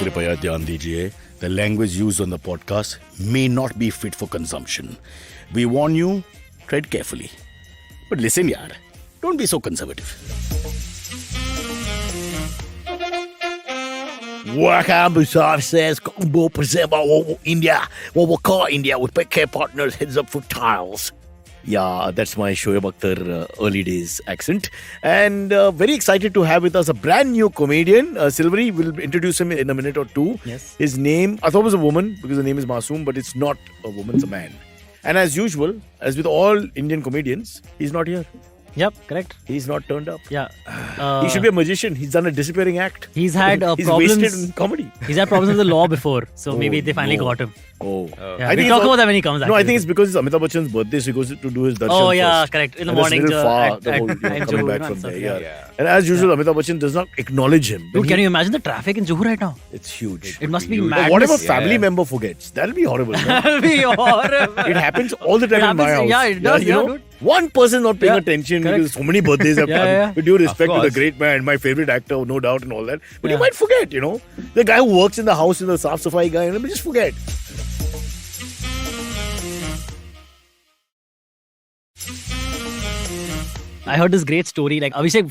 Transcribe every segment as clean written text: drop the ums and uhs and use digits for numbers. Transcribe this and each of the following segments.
कृपया ध्यान दीजिए, the language used on the podcast may not be fit for consumption. We warn you, tread carefully. But listen yaar, don't be so conservative. Welcome to Cyrus Says, combo present by Volvo India, Volvo Car India with Pet Care Partners, heads up for tiles. Yeah, that's my Shoaib Akhtar early days accent. And very excited to have with us a brand new comedian. Silvery, we'll introduce him in a minute or two. Yes. His name, I thought it was a woman because the name is Masoom, but it's not a woman, it's a man. And as usual, as with all Indian comedians, he's not here. Yep, correct. He's not turned up. Yeah. He should be a magician. He's done a disappearing act. He's had He's problems. wasted in comedy. He's had problems with the law before, so maybe they finally no. got him. Oh. Yeah, we'll talk about that when he comes. No, Actually. I think it's because it's Amitabh Bachchan's birthday, so he goes to do his darshan Oh yeah, first. correct. In the And it's morning, little far, the at whole, coming Juhu, back and from stuff, there. yeah. And as usual, Amitabh Bachchan does not acknowledge him. Dude, can you imagine the traffic in Juhu right now? It's huge. It must be But madness. what if a family member forgets? That'll be horrible. No? That'll be horrible. It happens all the time in my house. Yeah, it does. You know, dude. one person not paying Yeah, attention correct. because so many birthdays have come. Yeah. With due respect to the course. great man, my favorite actor, no doubt, and all that. But Yeah. you might forget, you know. The guy who works in the house, the Saaf Safai guy, and just forget. I heard this great story, like Abhishek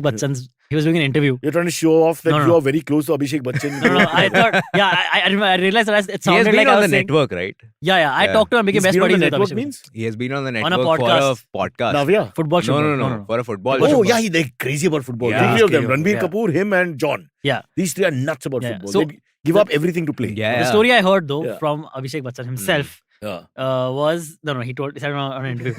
Bachchan's. He was doing an interview. You're trying to show off that No. you are very close to Abhishek Bachchan. No, I thought, I realized that it He has sounded been like I on was the saying, network, right? I Yeah. talked to him, became He's best been on buddies the with network Abhishek. means? He has been on the On a network for a podcast. Navya? Football show. No, for a football Oh, show. yeah, they're crazy about football. Yeah. Three of them, Okay, Ranbir yeah. Kapoor, him and John. Yeah. These three are nuts about Yeah. football. So- They give up everything to play. Yeah. The story I heard though Yeah. from Abhishek Bachchan himself Yeah. was he said on an interview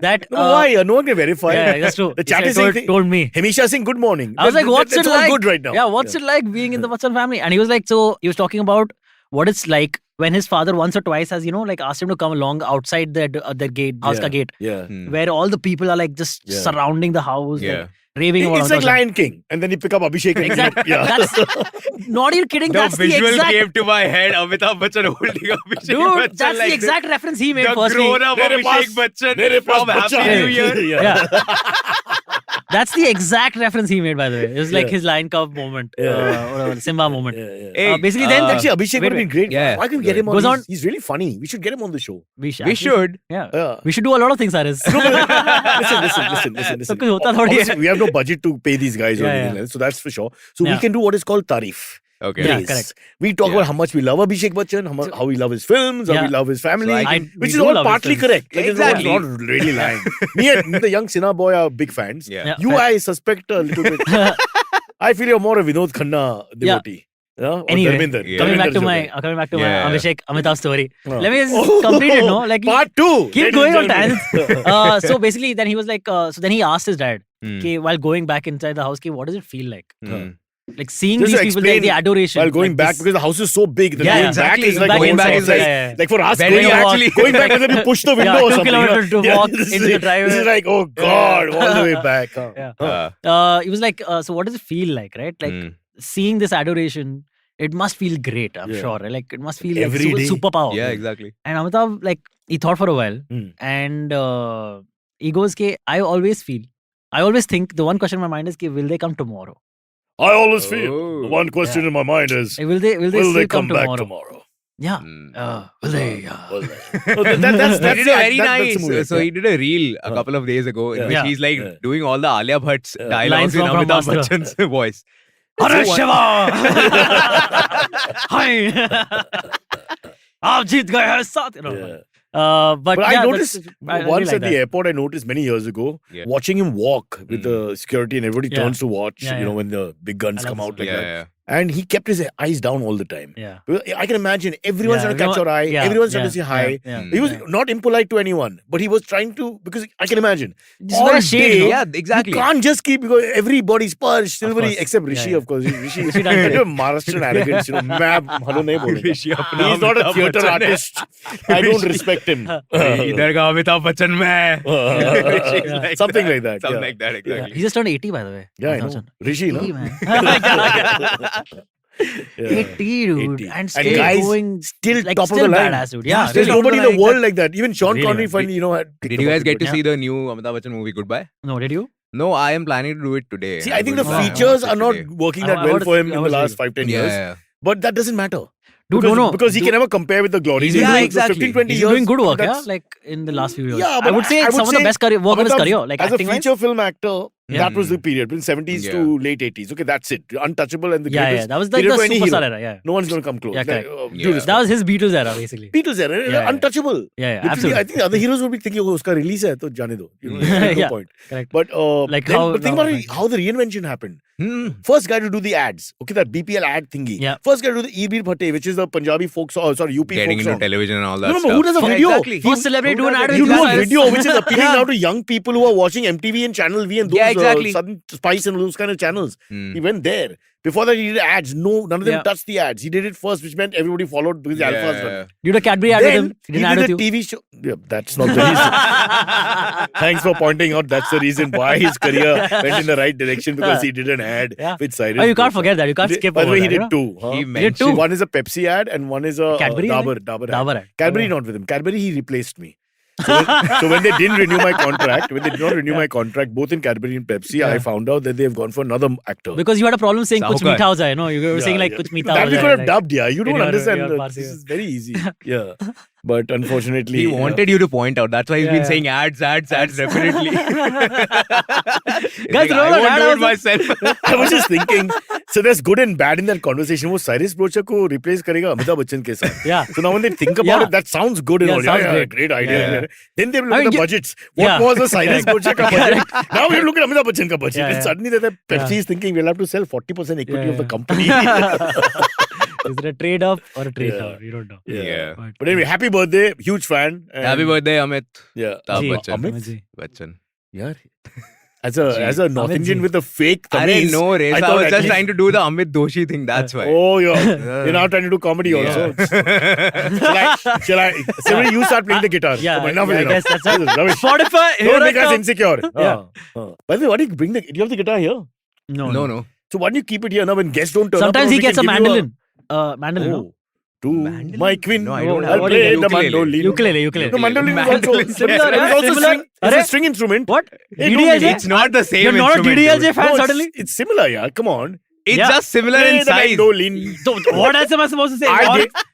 that No, why? No one can verify. yeah, that's true. The He chat said- is saying told me. Hamisha Singh, good morning. I was like, what's That's it all like? good right now. Yeah, what's it like being in the Bachchan family? And he was like, so he was talking about what it's like when his father once or twice has, asked him to come along outside the gate, house ka gate, Yeah. where all the people are like just Yeah. surrounding the house, Yeah. like, raving about It's like Amitabh Lion King. And then you pick up Abhishek. And Exactly. Yeah. That's not even kidding. The That's the visual exact came to my head. Amitabh Bachchan holding Abhishek dude. Bachchan That's like the exact reference he made. the Firstly, grown-up Mere Abhishek paas- Bachchan mere paas from Happy bachcha New hai. Year. Yeah. That's the exact reference he made, by the way. It was like Yeah. his Lion Cub moment, Yeah. Simba moment. Yeah. Hey, Basically, then Actually, Abhishek would have been great. Yeah. Why can't we get him on? Goes on- He's really funny. We should get him on the show. we should. We should. Yeah. Yeah. We should do a lot of things, Cyrus. No, but listen. सब कुछ होता थोड़ी है. Obviously, we have no budget to pay these guys or Yeah, anything yeah. else, so that's for sure. So we Yeah. can do what is called tarif. Okay. Yeah, Praise. correct. We talk Yeah. about how much we love Abhishek Bachchan, how we love his films, how Yeah. we love his family, So which we is do all love his partly films. correct. Like, Exactly. It's not really lying. Me and the young Sinha boy are big fans. Yeah. Yeah. You, I suspect a little bit. I feel you're more a Vinod Khanna devotee. Yeah. Or Anyway, Dharmender. Yeah. coming back Dharmender's to your my guy. Abhishek Amitabh story. Oh. Let me just complete it. No, like Part 2. keep Ladies going on and gentlemen. tangents. So basically, then he was like, so then he asked his dad, Hmm. okay, while going back inside the house, okay, what does it feel like? Hmm. Like seeing Just these to people, explain, the adoration. While going like back, this- because the house is so big, the Yeah, going exactly. back is like Back going in back. back It's is like, like- yeah. like for us, When going you back, actually- going back whether you push the window Yeah, or 2 something. kilometers to walk this into the is, driveway. This is like, oh God, all the way back. Huh? Yeah. He was like, so what does it feel like, right? Like Hmm. seeing this adoration, it must feel great, I'm Yeah. sure. Right? Like it must feel like Every day. superpower. Yeah, exactly. And Amitabh, like, he thought for a while, Hmm. and he goes, I always think the one question in my mind is, will they come tomorrow? I always feel Oh. the one question in my mind is, Like, will they will still they come back tomorrow? tomorrow? Yeah. Hmm. Will they? Will they? No, that's He did a very that's nice. the movie. So he did a reel a Huh. couple of days ago in Yeah. which Yeah. he's like Yeah. doing all the Alia Bhatt's Yeah. dialogues Lines in from Amitabh Master. Bachchan's voice. Hare So Shiva! Hi! आप जीत गए हैं साथ. Yeah. But But yeah, I noticed I really once like at the that. airport, I noticed many years ago, Yeah. watching him walk with the security and everybody Yeah. turns to watch, Yeah, you know, yeah. when the big guns I love come out this like yeah, that. yeah. And he kept his eyes down all the time. Yeah. I can imagine everyone's Yeah, trying to catch your eye, yeah, everyone's trying to say yeah, hi. yeah, He was yeah. not impolite to anyone, but he was trying to, because I can imagine. Just all wear a shade, day, no? Yeah, exactly. You can't just keep, because everybody's Sparsh, Silvery, course. except Yeah, Rishi, yeah. of course. Rishi is Rishi done kind great. of Maharashtrian arrogance, you know. मैं hello नहीं बोलूँगा. Rishi अपना He's not a Amitabh theatre Bachchan है. artist. I don't respect him. इधर का अमिताभ बच्चन में Rishi is like Something like that, Something yeah. like that, exactly. He just turned 80, by the way. Yeah, I know. Bachchan. Rishi, no? 80, man. Yeah. 80, dude. 80. And still guys, going still like top still of the line. badass, dude. Yeah. There's still nobody in top the of the world line. like that. Even Sean Really, Connery man. finally, had Did you guys get to Yeah. see the new Amitabh Bachchan movie Goodbye? No, did you? No, I am planning to do it today. See, I think the going to features watch are it not today. working I that well wanna for see- him I in the wanna last see. 5-10 Yeah, years. yeah. But that doesn't matter. Dude, because, no. because he can never compare with the glories. Yeah, The exactly. 15-20 He's years. doing good work, yeah, that's- like in the last few years. Yeah, I but would say it's some of the say best career, work of his Amitabh, career, like as a acting wise. feature film actor, Yeah. that was the period, between 70s Yeah. to late 80s. Okay, that's it. Untouchable and the Yeah, greatest that was like period the for any superstar hero. era, yeah. No one's going to come close. Yeah, correct. Due Yeah. respect. That was his Beatles era, basically. Peter's era, Yeah, untouchable. Yeah, yeah, Literally, absolutely. I think the other heroes would be thinking, oh, uska release hai, to jane do. You know, Yeah. there's no Yeah. point. Correct. But, Like then, how but think now, about like- how the reinvention happened. Hmm. First guy to do the ads. Okay, that BPL ad thingy. Yeah. First guy to do the Eebir Bhatte, which is the Punjabi folk song, UP Getting folk into song. television and all that No, stuff. who does a Yeah, video? Exactly. First celebrity to do an ad You with do a Cyrus. video which is appealing Yeah. now to young people who are watching MTV and Channel V and those Yeah, exactly. Southern Spice and those kind of channels. Hmm. He went there. Before that, he did ads. No, none of them Yeah. touched the ads. He did it first, which meant everybody followed because the alphas done it. You did a Cadbury ad with Then him. He he didn't ad did with a you. TV show. Yeah, that's not the reason. Thanks for pointing out. That's the reason why his career went in the right direction, because he did an ad Yeah. with Cyrus. Oh, you can't Bachchan. forget that. You can't He did- skip By the over way, he that, you did know? two. Huh? He did two. mentioned One is a Pepsi ad and one is a Cadbury, I Dabur think? ad. Dabur ad. Cadbury Okay. not with him. Cadbury he replaced me. So when they didn't renew my contract, my contract, both in Cadbury and Pepsi, Yeah. I found out that they've gone for another actor. Because you had a problem saying kuch Saukar. meetha ho jaye, no? You were saying like Yeah. kuch meetha That ho we jaye. could have like- dubbed, yeah. You in don't your- understand. your This Parsi. is very easy. Yeah. But unfortunately, He wanted you to point out. That's why he's Yeah, been yeah. saying ads repeatedly. Guys, I remember won't that do it also? myself. I was just thinking, so there's good and bad in that conversation. वो Cyrus Brocha को replace करेगा अमिताभ बच्चन के साथ. Yeah. So now when they think about Yeah. it, that sounds good and Yeah, all. sounds Yeah, great. great idea. Yeah. Yeah. Then they look I at mean, the you- budgets. What Yeah. was the Cyrus Brocha ka budget? Now we look at Amitabh Bachchan ka budget. Yeah, And yeah. suddenly that Pepsi is thinking we'll have to sell 40% equity Yeah, of the yeah. company. Is it a trade up or a trade Yeah. down? You don't know. Yeah. But anyway, happy birthday. Huge fan. And Happy birthday, Amit. Yeah. Amitabh Ji, Bachchan. Amit? Ji. Bachchan. Yeah. As a North Amit Indian ji. with a fake I Tameez, know, Reza. I thought was at just least- trying to do the Amit Doshi thing. That's why. Oh, you're now trying to do comedy also. Shall I? Somebody, you start playing the guitar. Yeah, Come on, enough is I enough. guess that's right. This is rubbish. Spotify. here Don't I make us come. insecure. Yeah. By the way, why do you bring the? Do you have the guitar here? No. So why do you keep it here now when guests don't turn up? Sometimes now he we gets a can give you mandolin. Mandolin, no? Oh, to Mandolin? my queen. No, I don't have- I'll what play is it? the Ukulele. mandolin. Ukulele. No, mandolin is Mandolin. also Similar, it's also similar. string. It's a Arre? string instrument. What? Hey, no, DDLJ? It's not the same You're not a instrument, DDLJ dude. fan, No, suddenly? it's similar, yeah. Come on. It's Yeah. just similar Play in the size. mandolin. So what else am I supposed to say?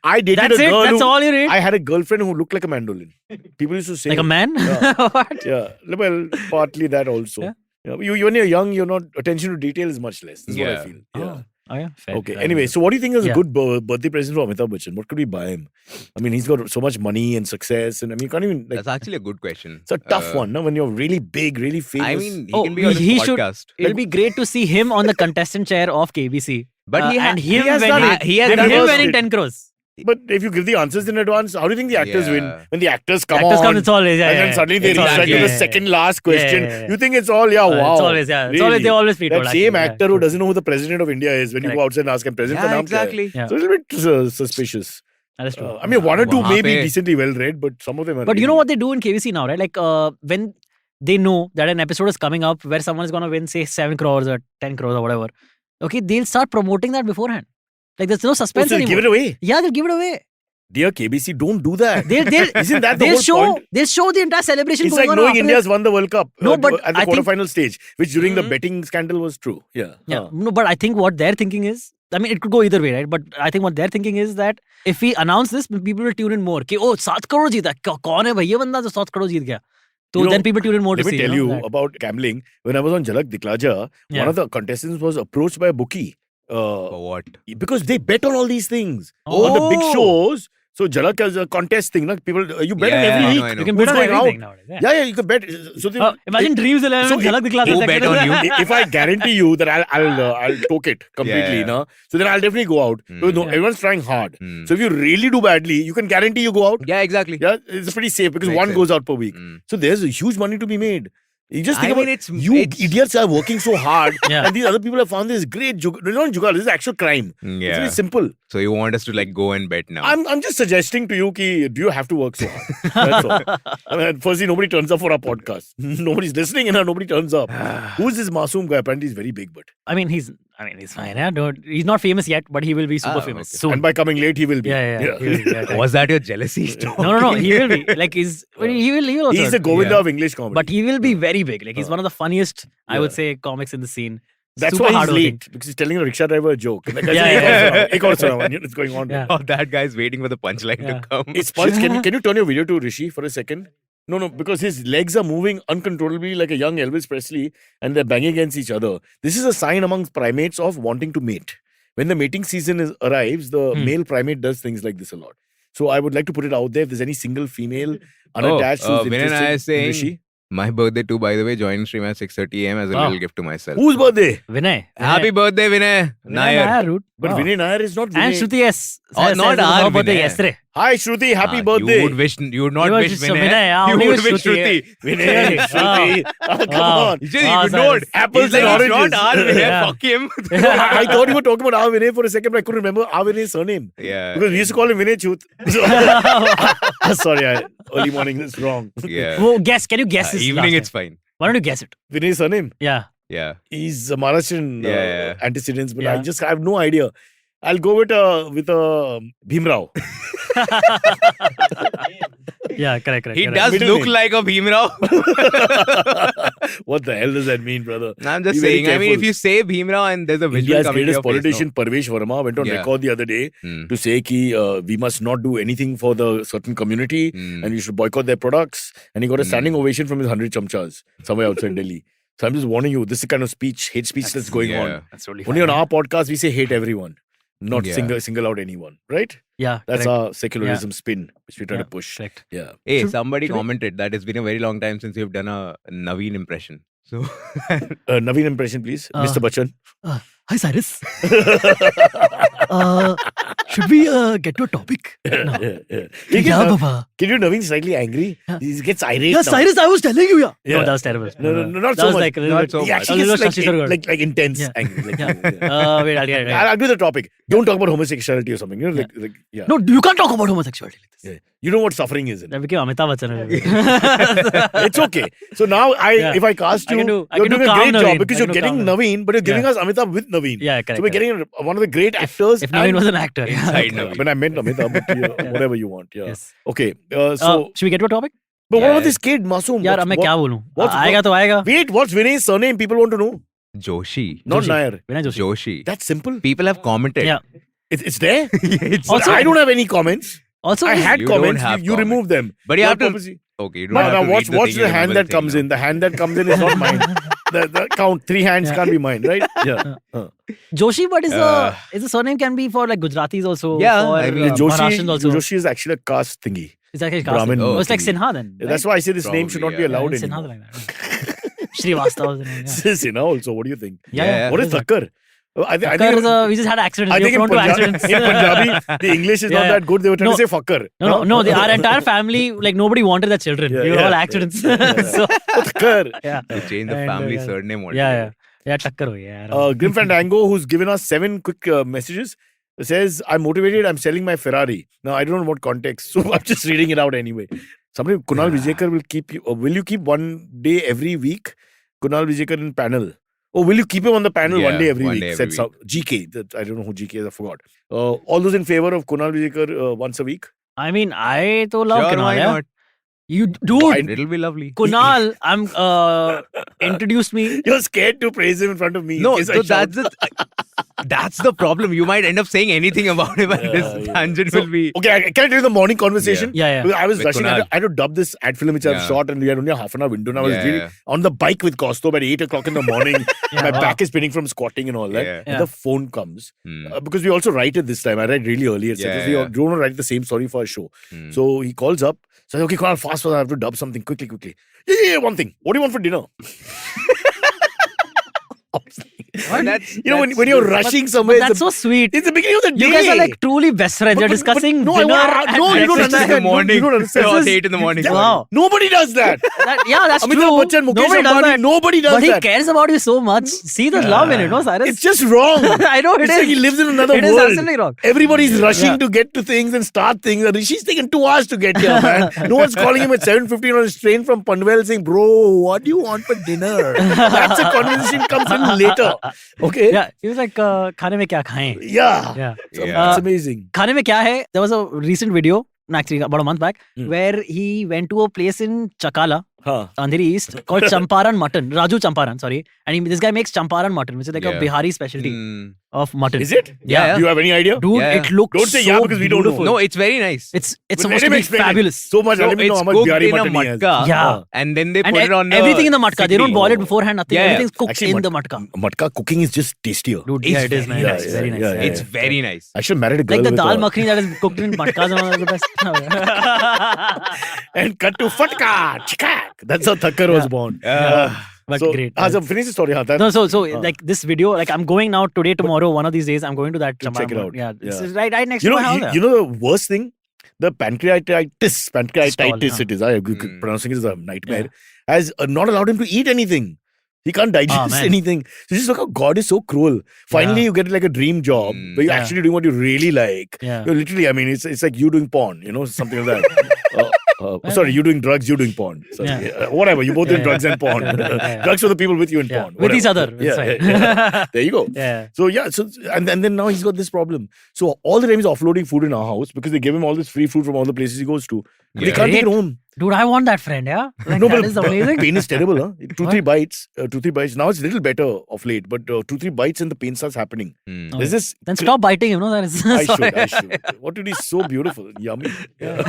I dated That's a it? girl That's who, all you read? I had a girlfriend who looked like a mandolin. People used to say Like a man? Yeah. What? Yeah, well, partly that also. Yeah. You when you're young, you're not attention to detail is much less. That's what I Yeah. feel. Yeah. Oh, yeah. Fair. Okay. Fair. Anyway, so what do you think is a Yeah. good birthday present for Amitabh Bachchan? What could we buy him? I mean, he's got so much money and success, and I mean, you can't even. Like, That's actually a good question. it's a tough one, no? When you're really big, really famous. I mean, he Oh, can be on his he should- podcast. It'll be great to see him on the contestant chair of KBC. But he and him has done winning, it. he has and done him it. winning 10 crores. but if you give the answers in advance, how do you think the actors win? Yeah. When the actors come Actors on, come, it's always, yeah, and then yeah, suddenly they it's reach always- like to yeah, the yeah, second last question. yeah. You think it's all, wow. It's always, yeah. It's always, they always feed That out, same actually, actor yeah. who doesn't know who the president of India is, when you go Correct. outside and ask him, president ka Yeah, naam kya hai? exactly. Yeah. So it's a little bit suspicious. That is true. I mean, one or two Wahan may be pe- decently well read, but some of them are. But you really- know what they do in KBC now, right? Like when they know that an episode is coming up where someone is going to win, say, 7 crores or 10 crores or whatever, okay, they'll start promoting that beforehand. Like there's no Oh, suspense so they anymore. give it away. Yeah, they'll give it away. Dear KBC, don't do that. They'll Isn't that the they'll whole show point? they'll show the entire celebration It's going like on knowing after India's won the World Cup No, but at the I think- quarterfinal stage, which during the Mhm. betting scandal was true. Yeah. Yeah, no, but I think what they're thinking is, I mean, it could go either way, right? But I think what they're thinking is that if we announce this, people will tune in more. कि, oh, 7 crore जीता, कौन है भाई ये बंदा जो 7 crore जीत गया? So You know, then people tune in more to Let me see. tell you you know, that. about gambling. When I was on Jhalak Diklaja, Yeah. one of the contestants was approached by a bookie. For what? Because they bet on all these things. Oh. On the big shows. So Jhalak is a contest thing. Like people, you bet on Yeah, every I week. know, I know. You can Who's bet on going out? everything nowadays. Yeah. Yeah, you can bet. So they, Imagine Dreams 11 so with Jhalak Dikhla who the bet second. on you? if I guarantee you that I'll toke it completely, Yeah. no? So then I'll definitely go out. Because no, Yeah. everyone's trying hard. Mm. So if you really do badly, you can guarantee you go out. Yeah, exactly. Yeah, it's pretty safe because Makes one sense. goes out per week. Mm. So there's a huge money to be made. You just think I about mean, it's- you it's- idiots are working so hard, Yeah. and these other people have found this great not jugaad. This is actual crime. It's Yeah. very simple. So you want us to like go and bet now? I'm just suggesting to you, ki, do you have to work so hard? That's all. I mean, firstly, nobody turns up for our podcast. Nobody's listening, and nobody turns up. Who's this Masoom guy? Apparently, he's very big, but I mean, he's I mean, he's fine. Yeah, he's not famous yet, but he will be super famous okay. soon. And by coming late, he will be. Yeah. He will be, yeah, Was that your jealousy? No. He will be. Like, he will also. He's the Govinda of English comedy. But he will be very big. Like, he's one of the funniest, I would say, comics in the scene. That's Super why he's hardworking. late. Because he's telling a rickshaw driver a joke. Like, Yeah. It's going on. Yeah. Oh, that guy's waiting for the punchline Yeah. to come. It's Sparsh, can you turn your video to Rishi for a second? No, because his legs are moving uncontrollably like a young Elvis Presley and they're banging against each other. This is a sign amongst primates of wanting to mate. When the mating season arrives, the male primate does things like this a lot. So I would like to put it out there if there's any single female unattached who's Vinay and I are interested in saying Rishi. my birthday too, by the way, join stream at 6:30 a.m. as a Wow. little gift to myself. Whose birthday? Vinay. Happy birthday, Vinay. Nair. Rude. But Wow. Vinay Nair is not Vinay. And Shruti S. Oh, says not it was our her birthday Vinay. yesterday. Hi Shruti, happy birthday. You would not You would wish just- Vinay. Vinay, yeah, You only would wish wish Shruti. Shruti. Vinay, Really? Shruti. Come Wow. on. You just Wow, ignored. Cyrus. Apples He's like, and it's not oranges. our Vinay. Yeah. Fuck him. I thought you were talking about our Vinay for a second, but I couldn't remember our Vinay's surname. Yeah. Because we used to call him Vinay Chut. Sorry, early morning is wrong. Yeah. Well, can you guess his Evening, last it's name? fine. Why don't you guess it? Vinay's surname? Yeah. Yeah. He's a Maharashtrian Yeah. antecedents, but Yeah. I have no idea. I'll go with Bhimrao. Yeah, correct. He correct. does Middle look name. like a Bhimrao. What the hell does that mean, brother? I'm just Be very saying. I mean, if careful. you say Bhimrao and there's a visual India's coming to greatest your face, politician Parvesh Verma went on Yeah. record the other day no. to say that we must not do anything for the certain community and you should boycott their products. And he got a standing ovation from his 100 chamchas somewhere outside Delhi. So I'm just warning you, this is the kind of hate speech that's going Yeah. on. That's really Only on fine. our podcast, we say hate everyone, not Yeah. single out anyone, right? Yeah, That's correct. our secularism spin, which we try Yeah, to push. correct. Yeah. Hey, Should- somebody should we- commented that it's been a very long time since you've done a Naveen impression. So Naveen impression, please. Mr. Bachchan. Hi, Cyrus. Should we get to a topic? No. Yeah. Yeah, Baba. Can you Naveen slightly angry? He gets irate Yeah, now. Cyrus, I was telling you. Yeah. Yeah. No, that was terrible. No, not that so was much. like a little Not bit. so He much. actually A little gets Shashi Tharoor. like intense Yeah. angry. Like, Yeah. Wait, I'll get it. I'll do the topic. Don't talk about homosexuality or something. You know, yeah. No, you can't talk about homosexuality like this. Yeah. You know what suffering is. I became Amitabh Bachchan. It's okay. So now, Yeah. if I cast I you, can do- I you're can do doing a calm great job Naveen. because I you're can do getting calm Naveen, but you're giving Yeah. us Amitabh with Naveen. Yeah, correct. So we're getting one of the great actors. If Naveen was an actor. Yeah. Inside Yeah, Naveen. when I meant Amitabh, but whatever you want. Yeah. Yes. Okay. So, Should we get to a topic? but what Yeah. about this kid, Masoom? यार अब मैं क्या बोलूं? what's- आएगा तो आएगा. Wait, what's Vinay's surname? People want to know. Joshi. Not Joshi. Nair. Vinay Joshi. Joshi. That's simple. People have commented. Yeah. It's there. It's Also- I don't have any comments. Also, I had You don't comments. have You removed them. But you have to. purposely- Okay, you don't But have now to watch read watch thing, the you hand remember that the comes thing in. The hand that comes in is not mine. The count 3 hands can't be mine, right? Yeah. Joshi, but is Uh, a surname can be for like Gujaratis also. Yeah, for, I mean, Maharashtrians also. Joshi is actually a caste thingy. Is that Brahmin. Oh, it's like Okay. Sinha then. That's why I say this name should not Probably, be yeah. allowed Sinha anymore. like that. Srivastava. Yeah. Sinha also. What do you think? Yeah. What is Thakkar? I think Thakkar we just had accidents. I We think were in prone to Punjabi, accidents. in Punjabi, the English is not Yeah. that good. They were trying No. to say fucker. No, our entire family, like nobody wanted their children. Yeah, we were yeah, all yeah. accidents. Yeah. So, Thakkar. yeah. To change the And, family yeah. surname. Yeah. Takkar ho gaya yaar. Grim Fandango, who's given us 7 quick messages, says, I'm motivated, I'm selling my Ferrari. Now, I don't know what context, so I'm just reading it out anyway. Somebody, Kunal Vijayakar will keep you, will you keep one day every week? Kunal Vijayakar in panel. Oh, will you keep him on the panel one Yeah, day every one week? day Said every some, GK, I don't know who GK is, I forgot. All those in favor of Kunal Vijayakar once a week? I mean, I to love Sure, Kunal. why Yeah? not? You, dude, It'll be lovely. Kunal, introduced me. You're scared to praise him in front of me. No, in case I so shout. that's the problem. You might end up saying anything about him, and Yeah, this yeah. tangent So, will be. Okay, can I tell you the morning conversation? Yeah. Because I was With rushing. I Kunal. had to dub this ad film which I've Yeah. shot, and we had only a half an hour window. And I was Yeah, really yeah. on the bike with Costo at 8 o'clock in the morning. Yeah, My wow. back is spinning from squatting and all that. Yeah. And the phone comes. Hmm. Because we also write it this time. I write really early. Yeah, We yeah. don't want to write the same story for a show. Hmm. So he calls up. Says, okay, Kunal, fast. I have to dub something quickly. Yeah, one thing. What do you want for dinner? That's, You know, when you're rushing somewhere, That's so sweet. it's the beginning of the day. You guys are like truly best friends. You're But- discussing no, dinner. no, you don't breakfast in the understand. morning. You don't understand. Or This is- 8 in the morning. Yeah. Wow. Nobody does that. That's Amitabh true. Bachchan, Mukesh Nobody does Ambani, that. nobody does But he that. cares about you so much. See the love in it, no, Cyrus? It's just wrong. I know it It's is. like he lives in another It world. is absolutely wrong. Everybody's rushing Yeah. to get to things and start things. And Rishi's taken 2 hours to get here, man. No one's calling him at 7:15 on his train from Panvel saying, bro, what do you want for dinner? That's a conversation comes in later. Okay. Yeah, he was like, खाने में क्या खाएं? Yeah. Yeah. Yeah. It's amazing. खाने में क्या है? There was a recent video, actually about a month back, Hmm. where he went to a place in Chakala, Huh. Andheri East, called Champaran Mutton. Raju Champaran, sorry. And this guy makes Champaran Mutton, which is like a Yeah. Bihari specialty Mm. of mutton. Is it? Yeah. Do you have any idea? Dude, Yeah, yeah. it looks Don't say so yeah because we don't know. beautiful. No, it's very nice. It's But supposed let to him be explain it. fabulous. So much. So Let me know it's how much cooked Bihari in a mutton he has. matka. Yeah. And then they And put it on the everything in the matka. They don't sikri. boil it beforehand, nothing. Yeah. Everything's cooked Actually, in the matka. Matka cooking is just tastier. Dude, It's yeah, it is, man. very It's nice. very nice. Yeah, yeah. It's very nice. I should marry a girl Like the with dal a- makhani that is cooked in matkas and all that, the best. and cut to fatka, chikak. That's how Thakkar was born. But so, great. So finish the story. That, No, so like this video, like I'm going now today, tomorrow, one of these days, I'm going to that. To check it Champaran. out. Yeah, this Yeah. is right next you to know, my house. you know the worst thing, the pancreatitis Stall, it is. I Mm. pronouncing it is a nightmare. Has not allowed him to eat anything. He can't digest man. anything. So just look how God is so cruel. Finally, you get like a dream job where you're Yeah. actually doing what you really like. Yeah. You're literally, I mean, it's like you doing porn, you know, something like that. Sorry, you doing drugs, you doing porn. Sorry. Yeah. Whatever, you both doing drugs and porn. Yeah. Drugs for the people with you in Yeah. porn. With each whatever. other. Yeah, That's yeah, right. there you go. Yeah. So yeah, so and then now he's got this problem. So all the time he's offloading food in our house because they give him all this free food from all the places he goes to. But he Yeah. can't take it Great. home. Dude, I want that friend, yeah? Like, No, that but is amazing. pain is terrible, huh? What? 2-3 bites. Now it's a little better of late, but 2-3 bites and the pain starts happening. Mm. Oh. There's this. Then stop biting him, no? That is. I sorry. should. What it is so beautiful, yummy. Yeah.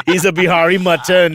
He's a Bihari mutton.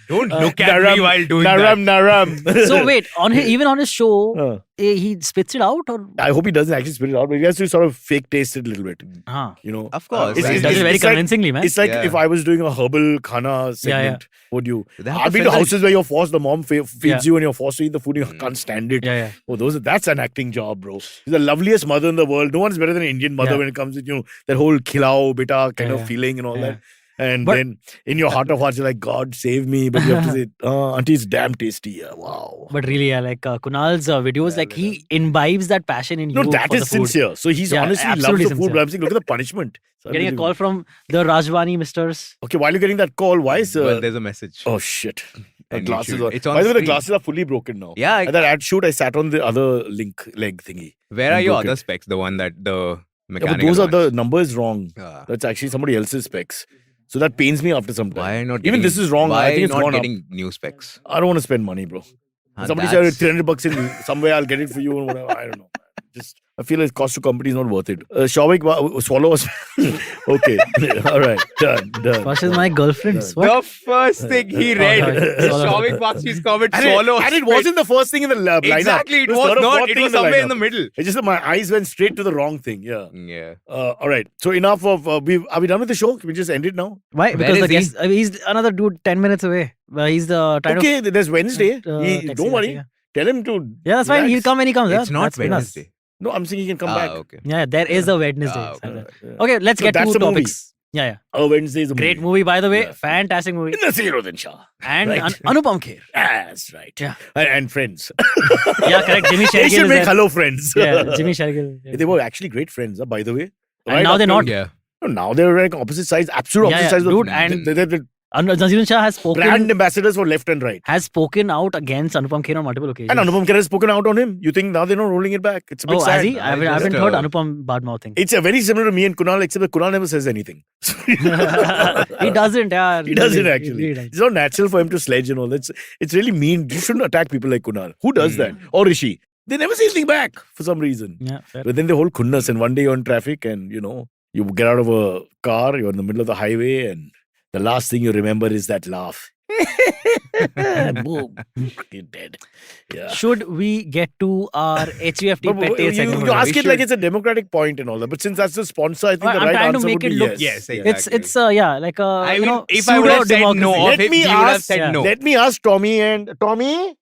Don't look at me while doing naram. So wait, even on his show, Uh, he spits it out or? I hope he doesn't actually spit it out, but he has to sort of fake taste it a little bit. Huh. You know, Of course. He It's- does it very it's like- convincingly, man. it's like Yeah. if I was doing a herbal khana Yeah, yeah. segment. Would you? They have I've to been to fill houses where you're forced. The mom feeds Yeah. you, and you're forced to eat the food. And you can't stand it. Yeah, yeah. Oh, that's an acting job, bro. She's the loveliest mother in the world. No one's better than an Indian mother Yeah. when it comes to that whole khilao beta kind Yeah, of yeah. feeling and all Yeah. that. And But- then in your heart of hearts, you're like, God save me, but you have to say, auntie, it's damn tasty. Yeah, wow. But really, yeah, like Kunal's videos, like he imbibes that passion in No, you. that for is the food. sincere. So he's Yeah, honestly loves absolutely the food. sincere. But I'm saying, look at the punishment. It's Getting a unbelievable. call from the Rajwani misters. Okay, while you're getting that call, why is Well, there's a message. oh shit. The And you glasses should- are. it's on By the way, the screen. glasses are fully broken now. Yeah. At that ad shoot, I sat on the other leg thingy. Where are and your broke other it. specs? The one that the Yeah, but mechanical those are the ones? numbers wrong. Ah. That's actually somebody else's specs. So that pains me after some time. Why not? Even getting- this is wrong. Why I think it's not gone getting new specs? up. I don't want to spend money, bro. Somebody said That's- $300 in somewhere. I'll get it for you and whatever. I don't know. Just I feel like cost to company is not worth it. Shoaib, swallow us. Okay, all right, done. Sparsh is my girlfriend. Yeah. What? The first thing he read, Swallow. Shoaib Akhtar's comment, And swallow. it wasn't the first thing in the lineup. Exactly, it was was third or not. fourth It thing was in somewhere in lineup. the middle. It's just that my eyes went straight to the wrong thing. Yeah. Yeah. All right. So enough of. Are we done with the show? Can we just end it now? Why? Where Because is the he? guest, he's another dude 10 minutes away. He's the trying Okay. There's Wednesday. to. Don't worry. Yeah, Tell him to. that's fine. He'll relax. come when he comes. It's yeah. not That's enough. Wednesday. No, I'm saying he can come Ah, back. okay. Yeah, there is a Wednesday. Ah, okay. somewhere. Yeah. Okay, let's So get that's to the movie. topics. Yeah. Oh, Wednesday is a Great movie, by the way. Yeah. Fantastic movie. Naseeruddin Shah. And Right. Anupam Kher. That's right. Yeah. And friends. Yeah, correct. Jimmy They Shergill should is make there. hello friends. Yeah, Jimmy Shergill. Yeah. They were actually great friends, by the way. And now they're not. Yeah. No, now they're like opposite sides, absolute Yeah, opposite yeah. sides. Dude, of, and- they're Naseeruddin Shah has brand spoken ambassadors for left and right. out against Anupam Kher on multiple occasions. And Anupam Kher has spoken out on him. You think now they're not rolling it back? It's a bit Oh, sad. has he? I haven't just, heard Anupam bad mouthing. It's a very similar to me and Kunal, except that Kunal never says anything. He doesn't, yeah. He doesn't really, actually. really doesn't. It's not natural for him to sledge and all. It's really mean. You shouldn't attack people like Kunal. Who does that? Or Rishi. They never say anything back for some reason. Yeah, fair. But then they hold khunnas, and one day you're in traffic and you get out of a car, you're in the middle of the highway, and the last thing you remember is that laugh. Boom. You're dead. Yeah. Should we get to our HUFT But Pet Tales segment? you ask We it like should- it's a democratic point and all that. But since that's the sponsor, I think Well, the I'm right trying to answer make would be it look- yes. Yes, Yeah. exactly. It's yeah, like a I mean, you know, if I would have said no pseudo-democracy. of Let him, me he would have ask- said yeah. no. Let me ask Tommy and Tommy,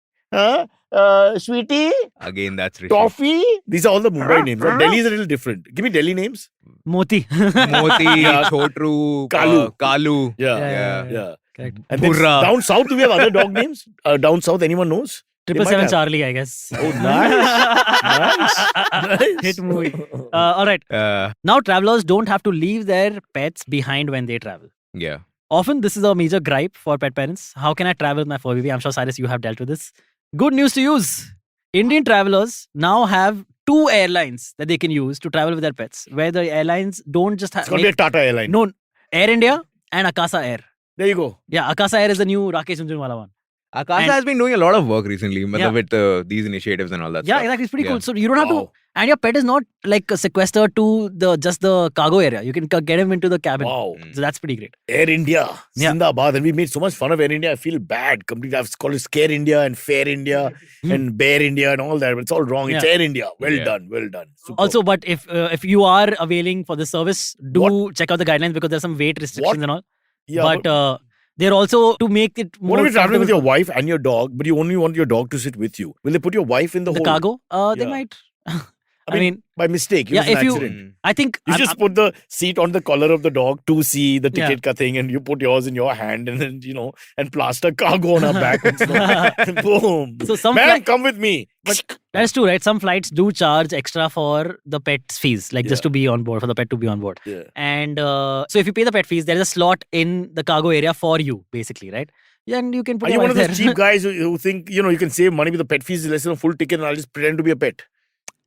Sweetie, Again, that's Rishi. Toffee. These are all the Mumbai names. But Delhi is a little different. Give me Delhi names. Moti. Moti, Yeah. Chotru, Kalu. Kalu. Yeah. Yeah. Yeah. Correct. And then Burra. down south, do we have other dog names? Down south, anyone knows? They might 777 have. Charlie, I guess. Oh, nice. Nice. Hit movie. All right. Now, travelers don't have to leave their pets behind when they travel. Yeah. Often, this is a major gripe for pet parents. How can I travel with my fur baby? I'm sure, Cyrus, you have dealt with this. Good news to use. Indian travelers now have 2 airlines that they can use to travel with their pets, where the airlines don't just have. It's going to be a Tata airline. No, Air India and Akasa Air. There you go. Yeah, Akasa Air is the new Rakesh Jhunjhunwala one. Akasa And- has been doing a lot of work recently Yeah. with these initiatives and all that Yeah, stuff. exactly. It's pretty Yeah. cool. So you don't have to. Wow. And your pet is not like sequestered to just the cargo area. You can get him into the cabin. Wow. So that's pretty great. Air India, Yeah. Zindabad. And we made so much fun of Air India. I feel bad. Completely. I've called it Scare India and Fair India and Bear India and all that. But it's all wrong. It's Yeah. Air India. Well Yeah. done. Well done. Superb. Also, but if you are availing for the service, do check out the guidelines because there's some weight restrictions and all. yeah, but they're also to make it more. what if you're traveling with your comfortable wife and your dog, but you only want your dog to sit with you? Will they put your wife in the for hold? the cargo? They Yeah. might. I mean, by mistake. It yeah, was an if you- accident. I think You just put the seat on the collar of the dog to see the Yeah. ticket ka thing, and you put yours in your hand, and then and plaster cargo on her back. And stuff. Boom. So some Man, flight- come with me. that's true, right? Some flights do charge extra for the pet's fees, like just to be on board, for the pet to be on board. Yeah. And so if you pay the pet fees, there is a slot in the cargo area for you, basically, right? Yeah, and you can put Are you your one of wife those there. cheap guys who think you can save money with the pet fees is less than a full ticket, and I'll just pretend to be a pet?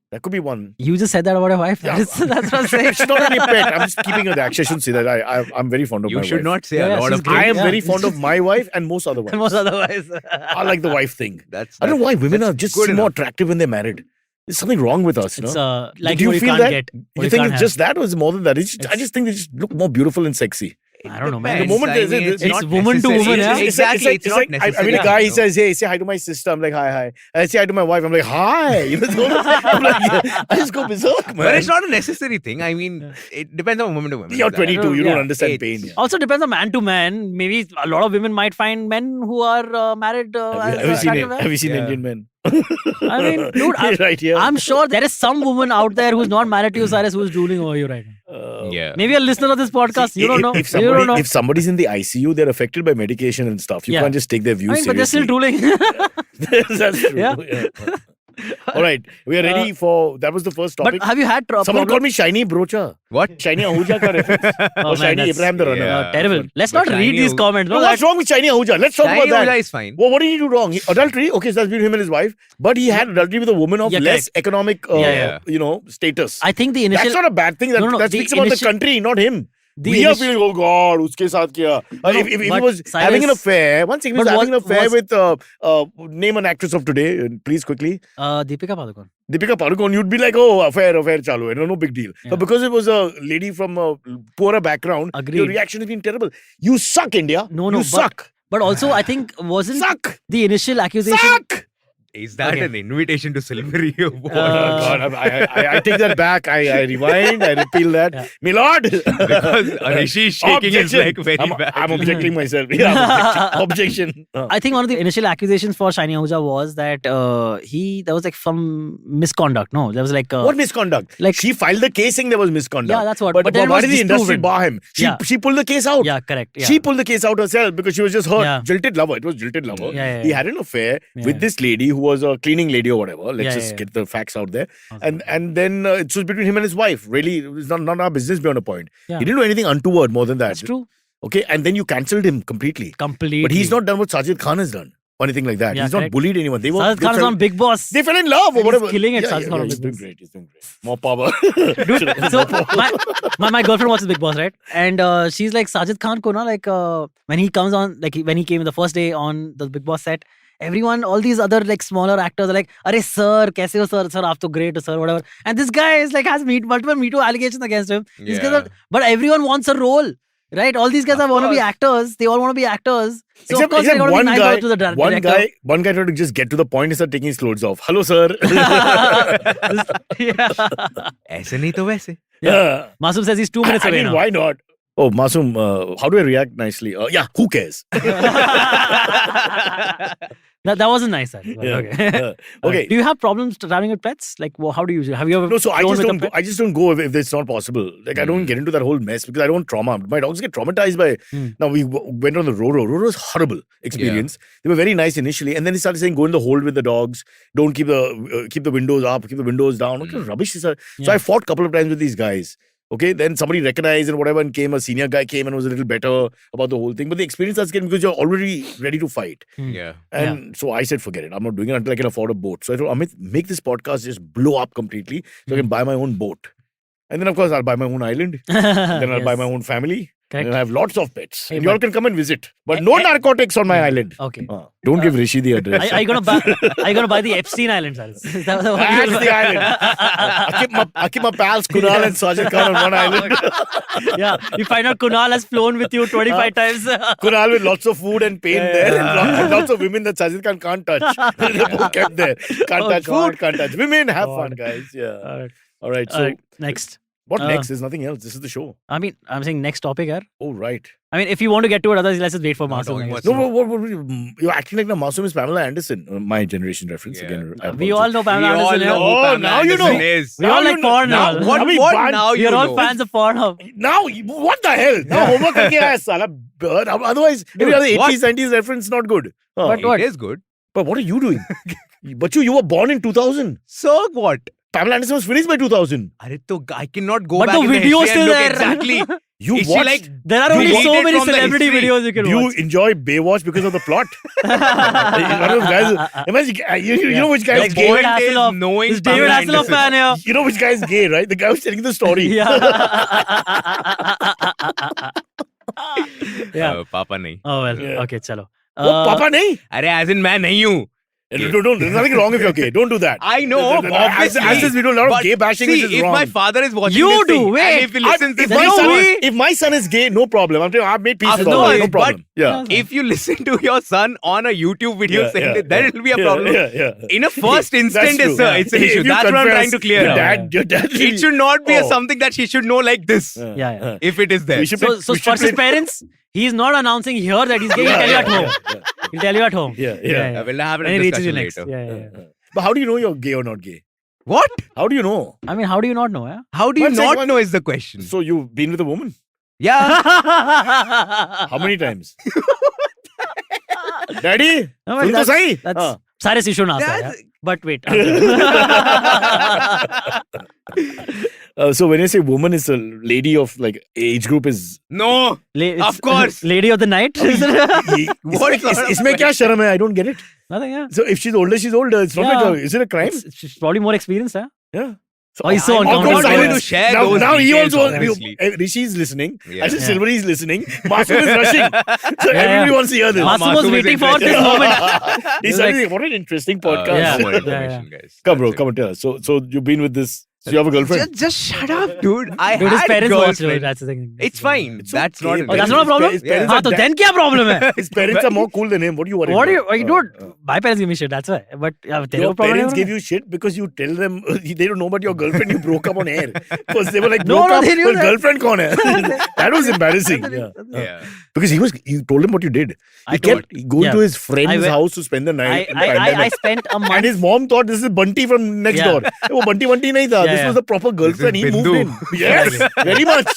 That could be one. You just said that about your wife. Yeah. That's what I'm saying. She's not really a pet. I'm just keeping her there. Actually, I shouldn't say that. I'm very fond of You my should wife. not say Yeah, a lot she's of great. I am Yeah. very fond of my wife and most other wives. Most otherwise. I like the wife thing. That's I don't know why women that's are just good more enough. attractive when they're married. There's something wrong with us, It's no? like Do you what feel can't that? get. what You think can't it's just that, or is it more than that? I just think they just look more beautiful and sexy. I don't know, man. Depends. The moment I there's- mean, it's it's not woman to necessary. woman, yeah? Exactly. It's not like, I necessary. mean, a guy, he no. says, hey, say hi to my sister. I'm like, hi. I say hi to my wife. I'm like, hi. I'm like, I just go berserk, man. But it's not a necessary thing. I mean, it depends on woman to woman. You're 22. You Yeah. don't understand It's- pain. Also depends on man to man. Maybe a lot of women might find men who are married. Have you seen Yeah. Indian men? I mean, dude, right here. I'm sure there is some woman out there who's not married to you, Cyrus, who's drooling over you right now. Yeah. Maybe a listener of this podcast. See, You don't know. If You don't know. somebody's in the ICU, they're affected by medication and stuff. You Yeah. can't just take their I views mean, but they're still seriously. drooling. That's true. Yeah. All right. We are ready for... That was the first but topic. have you had Someone called me Shiny Brocha. What? Shiny Ahuja ka reference. Oh, Or man, Shiny that's- Abraham the runner. Yeah. terrible. Let's But not read Shiny these Ahuja- comments. No, No, what's wrong with Shiny Ahuja? Let's talk Shiny about that. Ahuja is fine. Well, what did he do wrong? Adultery? Okay, so that's between him and his wife. But he had adultery with a woman of Yeah, less economic, Yeah. status. I think the initial. That's not a bad thing. That, No, no, that the speaks about the initial- country, not him. the We are initial- feeling, oh God, uske saath kiya. If he but was Cyrus- having an affair, one second, he was But having an affair was- with, name an actress of today, please quickly. Deepika Padukone. Deepika Padukone, you'd be like, oh, affair chalu hai, no big deal. Yeah. But because it was a lady from a poorer background, Agreed. your reaction has been terrible. You suck, India. No, you but- suck. But also, I think wasn't Suck. the initial accusation. Suck. Is that Okay. an invitation to slavery? Oh God, I take that back. I rewind. I repeal that. Yeah. Milord. Because Rishi is shaking his Objection. leg very I'm badly. objecting myself. Yeah, I'm objection. I think one of the initial accusations for Shiny Ahuja was that there was like some misconduct. No, there was like What misconduct? like- She filed the case saying there was misconduct. Yeah, that's what. But, But then it why was did the industry disproven. bar him? Yeah. She pulled the case out. Yeah, correct. Yeah. She pulled the case out herself because she was just hurt. Yeah. Jilted lover. It was jilted lover. Yeah, He yeah. had an affair Yeah. with this lady who was a cleaning lady or whatever. Let's Yeah, just yeah. get the facts out there. Awesome. And then it was between him and his wife. Really, it's not our business beyond a point. Yeah. He didn't do anything untoward more than that. That's true. Okay, and then you cancelled him completely. Completely. But he's not done what Sajid Khan has done or anything like that. Yeah, He's not correct. bullied anyone. They were Sajid they Khan is fell- on Big Boss. They fell in love or And he's whatever. killing it, Yeah, Sajid yeah, Khan on he's Big doing Boss. great. He's doing great. More power. Dude, so my girlfriend watches Big Boss, right? And she's like, Sajid Khan ko na, like when he comes on, like when he came the first day on the Big Boss set, everyone, all these other like smaller actors are like, "Arey sir, kaise ho sir? Sir, aap to great ho sir, whatever." And this guy is like has multiple Me Too allegations against him. These guys Yeah. are, but everyone wants a role, right? All these guys want to be actors. They all want to be actors. So of course they got to be nice out to the director. one guy tried to just get to the point and started taking his clothes off. Hello, sir. Yeah. ऐसे नहीं तो वैसे. Yeah. Masoom says he's 2 minutes I away mean, now. why not? Oh, Masoom, how do I react nicely? Yeah, who cares? That wasn't nice. Actually. But Yeah, Okay. yeah. Okay. Do you have problems traveling with pets? Like, how do you usually? Have you ever? No, so I flown just with a don't. pet? I just don't go if it's not possible. Like I don't get into that whole mess because I don't want trauma. My dogs get traumatized by. Now we went on the Roro. Roro was horrible experience. They were very nice initially, and then he started saying, "Go in the hold with the dogs. Don't keep the windows up. Keep the windows down." What kind of rubbish is that? So Yeah. I fought a couple of times with these guys. Okay, then somebody recognized and whatever, and a senior guy came and was a little better about the whole thing. But the experience starts getting because you're already ready to fight. Yeah. And so I said, forget it. I'm not doing it until I can afford a boat. So I told Amit, make this podcast just blow up completely so I can buy my own boat. And then, of course, I'll buy my own island. Then I'll buy my own family. Correct. And I'll have lots of pets. Hey, and you all but- can come and visit. But no narcotics on my island. Okay. Don't give Rishi the address. Are you gonna buy the Epstein Island, Cyrus? Is that what That's you're the island. I keep my pals Kunal and Sajid Khan on one island. Yeah, you find out Kunal has flown with you 25 times. Kunal with lots of food and pain there. And lots of women that Sajid Khan can't touch. They're both kept there. Can't touch food, can't touch women. Have fun, guys. Yeah. All right. So Next. what next? There's nothing else. This is the show. I mean, I'm saying next topic, yaar. Oh, right. I mean, if you want to get to it, otherwise let's just wait for Masoom. I guess. No, you're acting like Masoom is Pamela Anderson. My generation reference again. I We all know Pamela We all Anderson. know yeah. Oh, who now Pamela you know. Anderson is. We all Now like you know. porn Now, now. what- What, we what want- now you We're all know? fans of Pornhub. Now, what the hell? Now homework karke aaya, sala. Otherwise, every other 80s, 90s reference not good. But what? It is good. But what are you doing? But you were born in 2000. So what? Pamela Anderson was finished by 2000. I cannot go But back the in video history still and look there. Exactly. You Is she watched. like... There are You only so deleted many from the celebrity history. videos you can Do you watch. enjoy Baywatch because of the plot? One of those guys. Imagine, you know which guy is Like gay. David point is Hasselhoff. knowing This David Pamela Hasselhoff Anderson. fan here. You know which guy is gay, right? The guy who's telling the story. Yeah. Yeah. Papa nahi. Oh well. Yeah. Okay, chalo. What, Papa nahi? Arey, as in मैं नहीं हूँ. Don't, there's nothing wrong if you're gay. Don't do that. I know, obviously. As we do a lot of But gay bashing, see, which is if wrong. my father is watching You this do, thing, wait. and if he listens to if, this, my son is gay, no problem. I've made peace with No, all that, no but- problem. Yeah. if you listen to your son on a YouTube video saying that, then it'll be a problem. Yeah. In a first instant, That's it's, true. it's an If issue. you That's what I'm confess trying to clear. your out. dad It should not be Oh. something that she should know like this. Yeah. If it is there. We should So we should Sparsh's play- parents, he's not announcing here that he's gay. He'll tell you at home. He'll tell you at home. Yeah. We'll have And a he reaches you discussion next. later. Yeah. But how do you know you're gay or not gay? What? How do you know? I mean, how do you not know? Yeah. How do you One sec, not one- know is the question. So you've been with a woman? Yeah. How many times? Daddy? No, but सुन तो सही? that's हाँ. Cyrus, you shouldn't ask that. That's- Yeah? But wait. So when you say woman is a lady of like age group is No. Of course. Lady of the night. What sort of इसमें क्या शर्म है? I don't get it. Nothing. Yeah. So if she's older, she's older. It's not Yeah. like is it a crime? She's probably more experienced. Yeah. Yeah. So Oh, he's so awkward uncomfortable. silence. to share now, those now he details, also honestly. Rishi is listening. Yeah. I said Yeah. Silvery is listening. Masoom is rushing. So Yeah, everybody yeah. wants to hear this. Masoom was Masoom is waiting for this interested. moment. He's He's suddenly, what an interesting podcast. Yeah. More information, guys. Come, bro, That's it. come and tell us. So you've been with this. So you have a girlfriend? Just shut up, dude. I Dude, his had parents watch it. girlfriend. That's the thing. It's fine. It's That's okay. not. Oh, that's not a problem? His parents हाँ are तो da- then क्या problem है? His parents are more cool than him. What are you worried What do about? you dude? My parents give me shit. That's why. But yeah, तेरे Your को problem parents है give you shit because you tell them they don't know about your girlfriend. You broke up on air. Because they were like, No, broke no, up. they knew Well, that. girlfriend kaun hai? That was embarrassing. Yeah. Yeah. Because you told him what you did. I He kept going yeah. to his friend's I went- house to spend the night. in I pandemic. spent a And month. his mom thought this is Bunty from next Yeah. door. वो Bunty nahi tha. Yeah, This yeah. was the proper girlfriend. He moved Bindu. in. Yes, very much.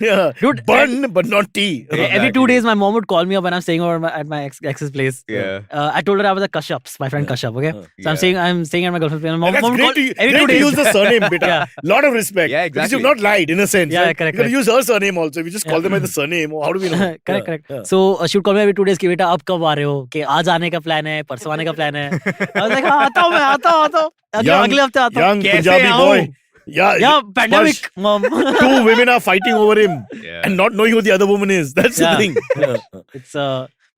Yeah. Dude, Bun, but not tea. Every 2 days, my mom would call me up when I'm staying over at my ex's place. Yeah. I told her I was at Kashyap's, my friend Kashyap. Okay, so I'm staying at my girlfriend's place. My That's mom would great call to, every great 2 to days. use the surname, beta. Yeah. Lot of respect. Yeah, Because exactly. you've not lied in a sense. Yeah, right? correct, You got to use her surname also. If you just call them by the surname, how do we know? correct. Yeah. So she would call me every 2 days कि बेटा अब कब आ रहे हो? कि आज आने का plan है, परसों आने का plan है. I was like हाँ आता हूँ मैं आता हूँ. अगले हफ्ते आता हूँ. Young कैसे Punjabi आऊं? boy. Yeah, Pandemic, Sparsh, mom. 2 women are fighting over him Yeah. and not knowing who the other woman is. That's Yeah. the thing. Yeah. It's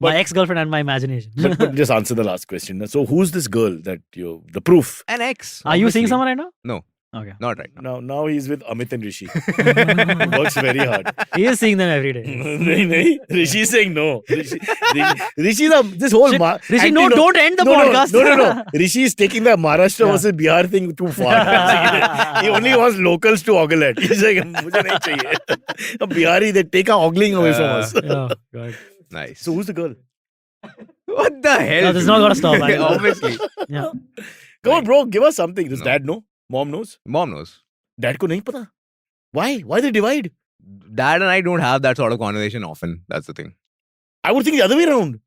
my ex-girlfriend and my imagination. But just answer the last question. So who's this girl that the proof? An ex. Are you seeing obviously. someone right now? No. Okay. Not right now. Now he's with Amit and Rishi. Works very hard. He is seeing them every day. Nahi. Rishi is saying no. Rishi this whole Shit. Rishi, no, don't end the podcast. No. Rishi is taking the Maharashtra versus Bihar thing too far. He only wants locals to ogle at. He's like, मुझे नहीं चाहिए. Bihari, they take our ogling away from us. Oh, God. Nice. So who's the girl? What the hell? No, this is not gonna stop. I know. Obviously. Yeah. Come on, bro. Give us something. Does No. dad know? Mom knows? Mom knows. Dad को नहीं पता. Why? Why they divide? Dad and I don't have that sort of conversation often. That's the thing. I would think the other way around.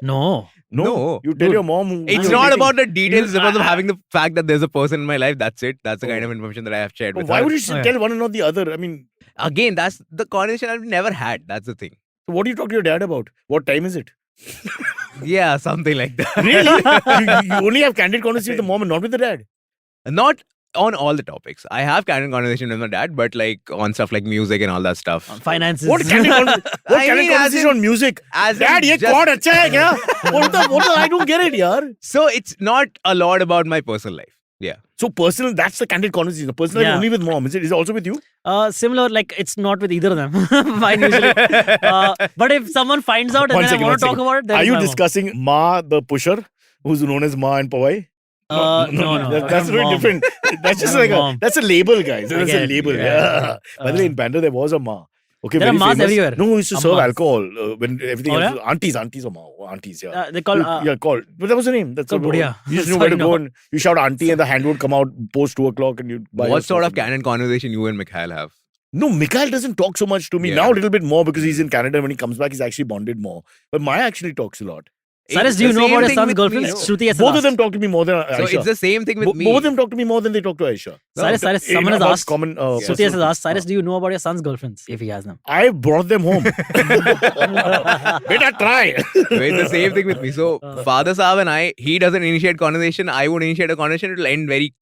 No. No. You tell Dude, your mom. It's not about the details. It's about having the fact that there's a person in my life. That's it. That's the kind of information that I have shared with Why her. would you tell one and not the other? I mean, Again, that's the conversation I've never had. That's the thing. what do you talk to your dad about? What time is it? Yeah, something like that. Really? you only have candid conversation with the mom and not with the dad. Not on all the topics. I have candid conversation with my dad, but like on stuff like music and all that stuff. Finances. What candid conversation on music? As in Dad, ye just- chord acha hai kya? What the? I don't get it, yaar. So it's not a lot about my personal life. Yeah. So personal, that's the candid conversation. The personal Yeah. only with mom. Is it also with you? Similar, like it's not with either of them. Mine usually. But if someone finds out and One then second, I want to one talk about it, then Are it's you my mom. discussing Ma the pusher, who's known as Ma and Pawai? No. That's very Mom. different. That's just I'm like mom. that's a label, guys. That's get a it. label. Yeah. Yeah. By the way, in Bandra there was a Ma. Okay, There are very Ma's famous. everywhere. No, who used to serve Ammas. alcohol when everything Oh, else. Aunties or Ma. Aunties, yeah. They call. Yeah, called. But that was the name. That's called Budiya. You just know where to Sorry, go no. and you shout auntie and the hand would come out post 2 o'clock and you'd buy What your sort stuff of and- candid conversation you and Mikhail have? No, Mikhail doesn't talk so much to me. Yeah. Now a little bit more because he's in Canada. When he comes back, he's actually bonded more. But Maya actually talks a lot. Cyrus, It's do you the know same about your thing son's with girlfriend? me, no? Shruti has Both of asked. them talk to me more than So Aisha. it's the same thing with me. Both of them talk to me more than they talk to Aisha. Cyrus, In someone has about asked. Common, Shruti personal has asked, things. Cyrus, do you know about your son's girlfriends? If he has them. I brought them home. Beta, try. So it's the same thing with me. So Father Saab and I, he doesn't initiate conversation. I would initiate a conversation. It'll end very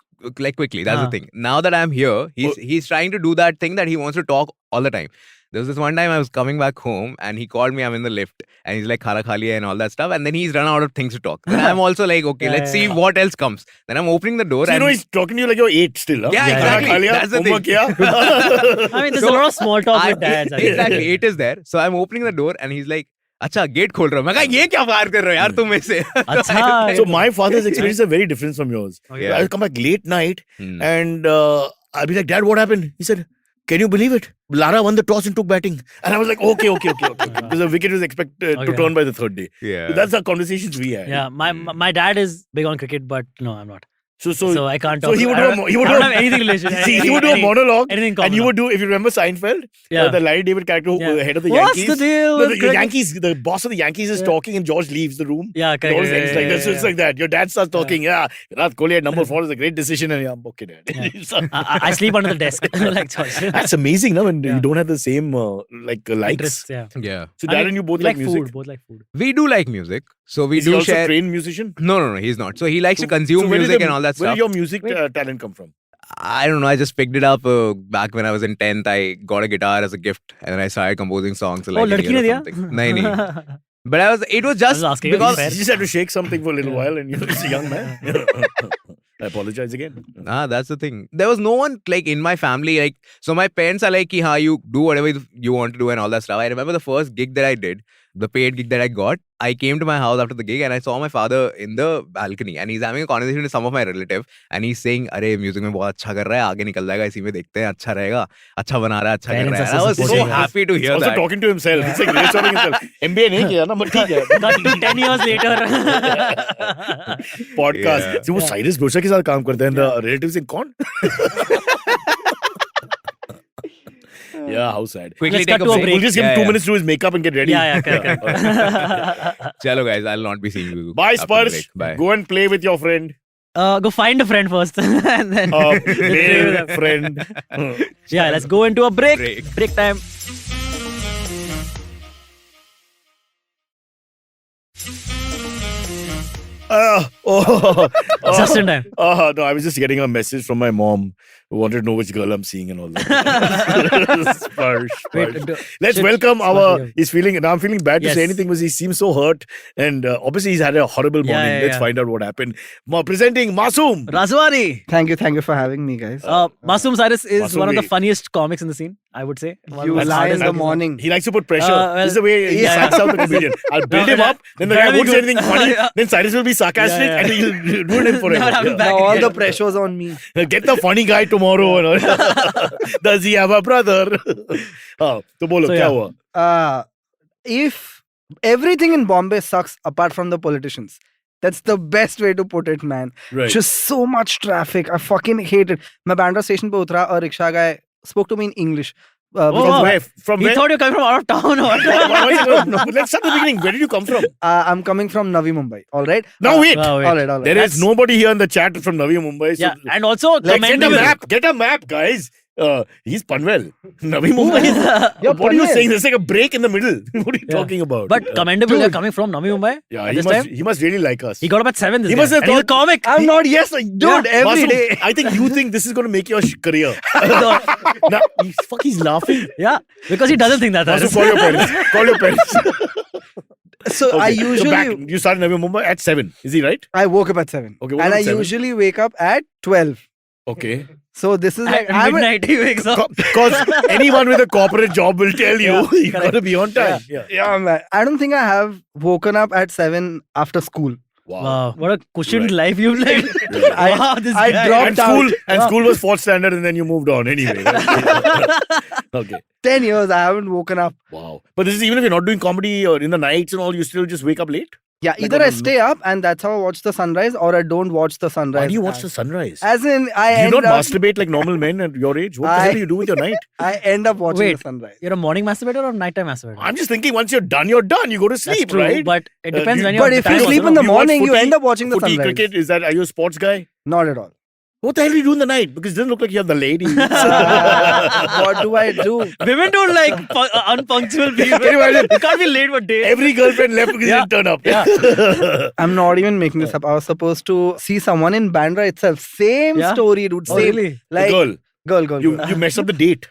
quickly. That's the thing. Now that I'm here, he's trying to do that thing that he wants to talk all the time. There was this one time I was coming back home and he called me. I'm in the lift and he's like khana kha liya and all that stuff. And then he's run out of things to talk. Then I'm also like, okay, let's see what else comes. Then I'm opening the door So, and he's talking to you like you're 8 still. Huh? Yeah, exactly. Khana kha liya, That's the homework thing. kiya? I mean, there's a lot of small talk with dads. I think. Exactly, it is there. So I'm opening the door and he's like, अच्छा gate खोल रहा हूँ मैं कहा ये क्या बाहर कर रहे हो यार तुम में से अच्छा. So my father's experience are very different from yours. Yeah. I'll come back late night Hmm. and I'll be like, Dad, what happened? He said, can you believe it? Lara won the toss and took batting. And I was like, okay. Because the wicket was expected to Okay. turn by the third day. Yeah. So that's the conversations we had. Yeah, my dad is big on cricket, but no, I'm not. So I can't so talk. he would I do a don't- mo- he would I do don't a- have anything related. See, he would do a monologue. Anything And you common. would do, if you remember Seinfeld, Yeah. the Larry David character, who, Yeah. head of the What's Yankees. the deal No, with the cricket? Yankees, the boss of the Yankees is Yeah. talking and George leaves the room. Yeah, It always ends like that. So it's yeah. like that. Your dad starts talking. Yeah, Virat Kohli at number 4 is a great decision. And yeah, okay, Dad. So- I sleep under the desk like George. That's amazing, no? When Yeah. you don't have the same likes. Interests, yeah. Yeah. So Dad and you both We like music. food. Both like food. We do like music. So we Is he do also a share. trained musician? No, he's not. So he likes to consume So where did music the- and all that Where stuff. did your music talent come from? I don't know. I just picked it up back when I was in 10th. I got a guitar as a gift and then I started composing songs. Oh, Like a ladki year ne or diya? something. Nahi. But it was just asking. because. Fair. You just have to shake something for a little Yeah. while and you're just a young man. I apologize again. That's the thing. There was no one like in my family. Like, so my parents are like, ha, you do whatever you want to do and all that stuff. I remember the first gig that I did, the paid gig that I got. I came to my house after the gig and I saw my father in the balcony and he's having a conversation with some of my relative and he's saying, "अरे music में बहुत अच्छा कर रहा है, आगे निकल जाएगा, इसी में देखते हैं, अच्छा रहेगा, अच्छा बना रहा है, अच्छा कर Parents रहा है." are And I was so supporting us. happy to hear Also that. talking to himself. It's like reassuring himself. MBA नहीं किया ना, but ठीक है. Cut to 10 years later. Podcast. Yeah. So वो Cyrus Brocha के साथ काम करते हैं. The relatives in कौन? Yeah, how sad. Quickly Let's take cut to a break. break. We'll just give him Yeah, 2 yeah. minutes to do his makeup and get ready. Yeah, correct. Chalo guys, I'll not be seeing you. Bye, after the Sparsh. break. Bye. Go and play with your friend. Go find a friend first. And then. Male friend. Yeah, let's go into a break. Break. Break time. Just in time. No, I was just getting a message from my mom who wanted to know which girl I'm seeing and all that. Sparsh. Wait, Let's should- welcome Sparsh, our. yeah. He's feeling. Now I'm feeling bad to say Yes. anything because he seems so hurt, and obviously he's had a horrible morning. Yeah, Let's yeah. find out what happened. Presenting Masoom. Razwani. Thank you for having me, guys. Masoom Cyrus is Masoom, one of the we- funniest comics in the scene, I would say. You One of lie in hardest the comics. morning. He likes to put pressure. Well, This is the way he yeah. psychs out the comedian. I'll build No, him up, then the guy that'll be won't say good. anything funny. Yeah. Then Cyrus will be sarcastic Yeah, yeah. and he'll ruin him forever. Now I'm Yeah. back Now all again. the pressure's on me. Get the funny guy tomorrow. And all. Does he have a brother? तो बोलो So, क्या yeah. हुआ? If everything in Bombay sucks apart from the politicians, that's the best way to put it, man. Right. Just so much traffic. I fucking hate it. मैं Bandra station पे उतरा, a rickshaw guy spoke to me in English. From where? From He where? thought you were coming from out of town or Let's start the beginning. Where did you come from? I'm coming from Navi Mumbai. All right. Now wait. Oh, wait. All right. There is nobody here in the chat from Navi Mumbai. So Yeah, and also get a commendable. map. Get a map, guys. He's Panvel. Navi Mumbai. You're What are you Panvel. saying? There's like a break in the middle. What are you talking about? But commendable, you're coming from Navi Mumbai. yeah, at he this must. time. He must really like us. He got up at 7 this He day. must have And he's a thought- comic. I'm not. Yes, dude. Every Masoom, day. I think you think this is going to make your career. Nah, he's laughing. Yeah, because he doesn't think that. Masoom, call your parents. Call your parents. So I Okay, so usually back, you started Navi Mumbai at 7. Is he right? I woke up at 7. Okay, woke and up I at 7. usually wake up at 12. Okay. So this is like At midnight he wakes up. Because anyone with a corporate job will tell you you got to be on time. Yeah. yeah, man. I don't think I have woken up at 7 after school. Wow. Wow, what a cushioned Right. life you've led. I- wow, this I guy. dropped And school, out. and school was 4th standard and then you moved on anyway. Okay. 10 years I haven't woken up. Wow. But this is even if you're not doing comedy or in the nights and all, you still just wake up late? Yeah, Like either on I a- stay up and that's how I watch the sunrise, or I don't watch the sunrise. Why do you watch the sunrise? As in, I Do you end not up, masturbate like normal men at your age? What the hell do you do with your night? I end up watching Wait. the sunrise. You're a morning masturbator or nighttime masturbator? I'm just thinking once you're done, you're done. You go to That's sleep, true, right? but it depends you- when you're. But if you time sleep also, in no? the You watch morning, you footy- end up watching the Footy, sunrise. cricket, are you a sports guy? Not at all. What the hell do you do in the night? Because it doesn't look like you have the ladies. What do I do? Women don't like unpunctual people. Can you imagine? You can't be late for days. Every girlfriend left because Yeah. you didn't turn up. Yeah. I'm not even making this up. I was supposed to see someone in Bandra itself. Same Yeah? story, dude. Oh, Same. really? The Like, girl, girl. you messed up the date.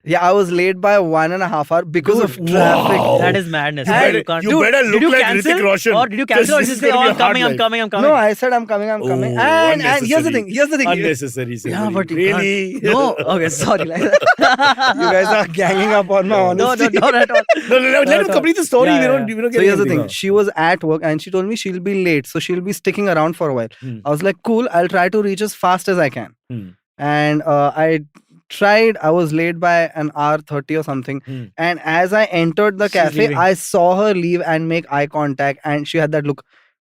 Yeah, I was late by 1.5 hours because of Dude, traffic. wow. That is madness. You man. better- You can't. you better Did look you like cancel? Hrithik Roshan. Or did you cancel or This did you is say, gonna oh, be a I'm coming, hard I'm coming, I'm coming? No, I said I'm coming. Oh, And here's the unnecessary. thing. Unnecessary. Yeah, Simran. but you really? can't. No, okay, sorry. Like You guys are ganging up on my no, honesty. not at all. No, let him complete the story. Yeah, we yeah, don't, yeah. we don't So get here's the anything. thing. She was at work and she told me she'll be late. So she'll be sticking around for a while. I was like, cool, I'll try to reach as fast as I can. And I tried. I was late by an hour 30 or something. And as I entered the She's cafe, leaving. I saw her leave and make eye contact. And she had that look,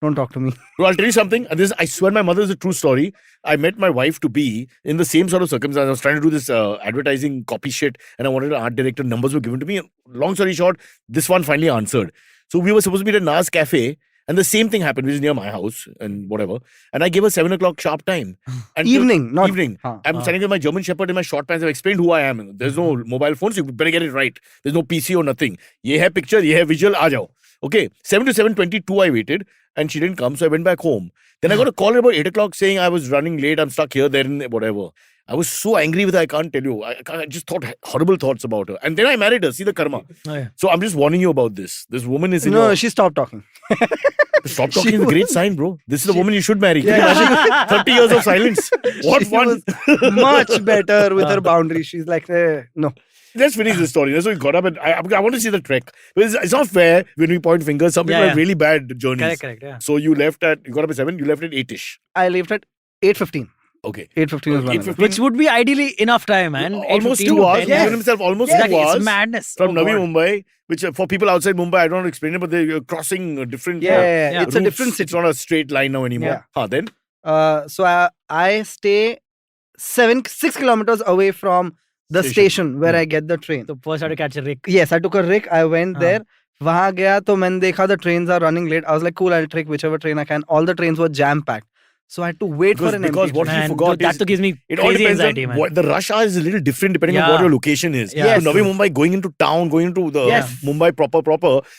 don't talk to me. Bro, I'll tell you something. And this, I swear, my mother is a true story. I met my wife to be in the same sort of circumstance. I was trying to do this advertising copy shit, and I wanted an art director. Numbers were given to me. Long story short, this one finally answered. So we were supposed to meet at Nas Cafe, and the same thing happened, which is near my house and whatever. And I gave her 7 o'clock sharp time. And Evening, not evening. Huh. I'm standing with my German Shepherd in my short pants. I've explained who I am. There's no mobile phones. You better get it right. There's no PC or nothing. Ye hai picture, ye hai visual, aa jao. Okay. 7 to 7:22 I waited and she didn't come. So I went back home. Then I got a call at about 8 o'clock saying I was running late. I'm stuck here, there, and whatever. I was so angry with her. I can't tell you. I just thought horrible thoughts about her. And then I married her. See the karma. Oh, yeah. So I'm just warning you about this. This woman is in No, your... she stopped talking. Stop talking she is a great was- sign, bro. This is the woman you should marry. Can you Yeah. imagine 30 years of silence? What She fun. was much better with her boundaries. She's like, no. Let's finish the story. That's why we got up and I want to see the trek. Because it's not fair when we point fingers. Some people Yeah, have yeah. really bad journeys. Correct, yeah. So you got up at 7, you left at 8-ish. I left at 8:15. Okay. 8:15 is 8:15. Which would be ideally enough time, man. Almost 8:15 2 to hours. 10. He's given himself almost Exactly, 2 it's hours madness. from Oh, Navi God. Mumbai, which for people outside Mumbai, I don't explain it, but they're crossing a different Yeah. It's a routes. different It's city. not a straight line now anymore. Yeah. Huh, then? So I stay 6 kilometers away from the station where I get the train. So first I had to catch a Rick. Yes, I took a Rick. I went हाँ. there. वहाँ गया तो मैंने देखा the trains are running late. I was like, cool, I'll take whichever train I can. All the trains were jam packed. So I had to wait for an Because empty what train. he Man, forgot that is to gives me it all crazy depends anxiety, on man. what the rush hour is a little different depending on Yeah. what your location is. Yeah. So Navi Mumbai going into town, going into the Yes. Mumbai proper,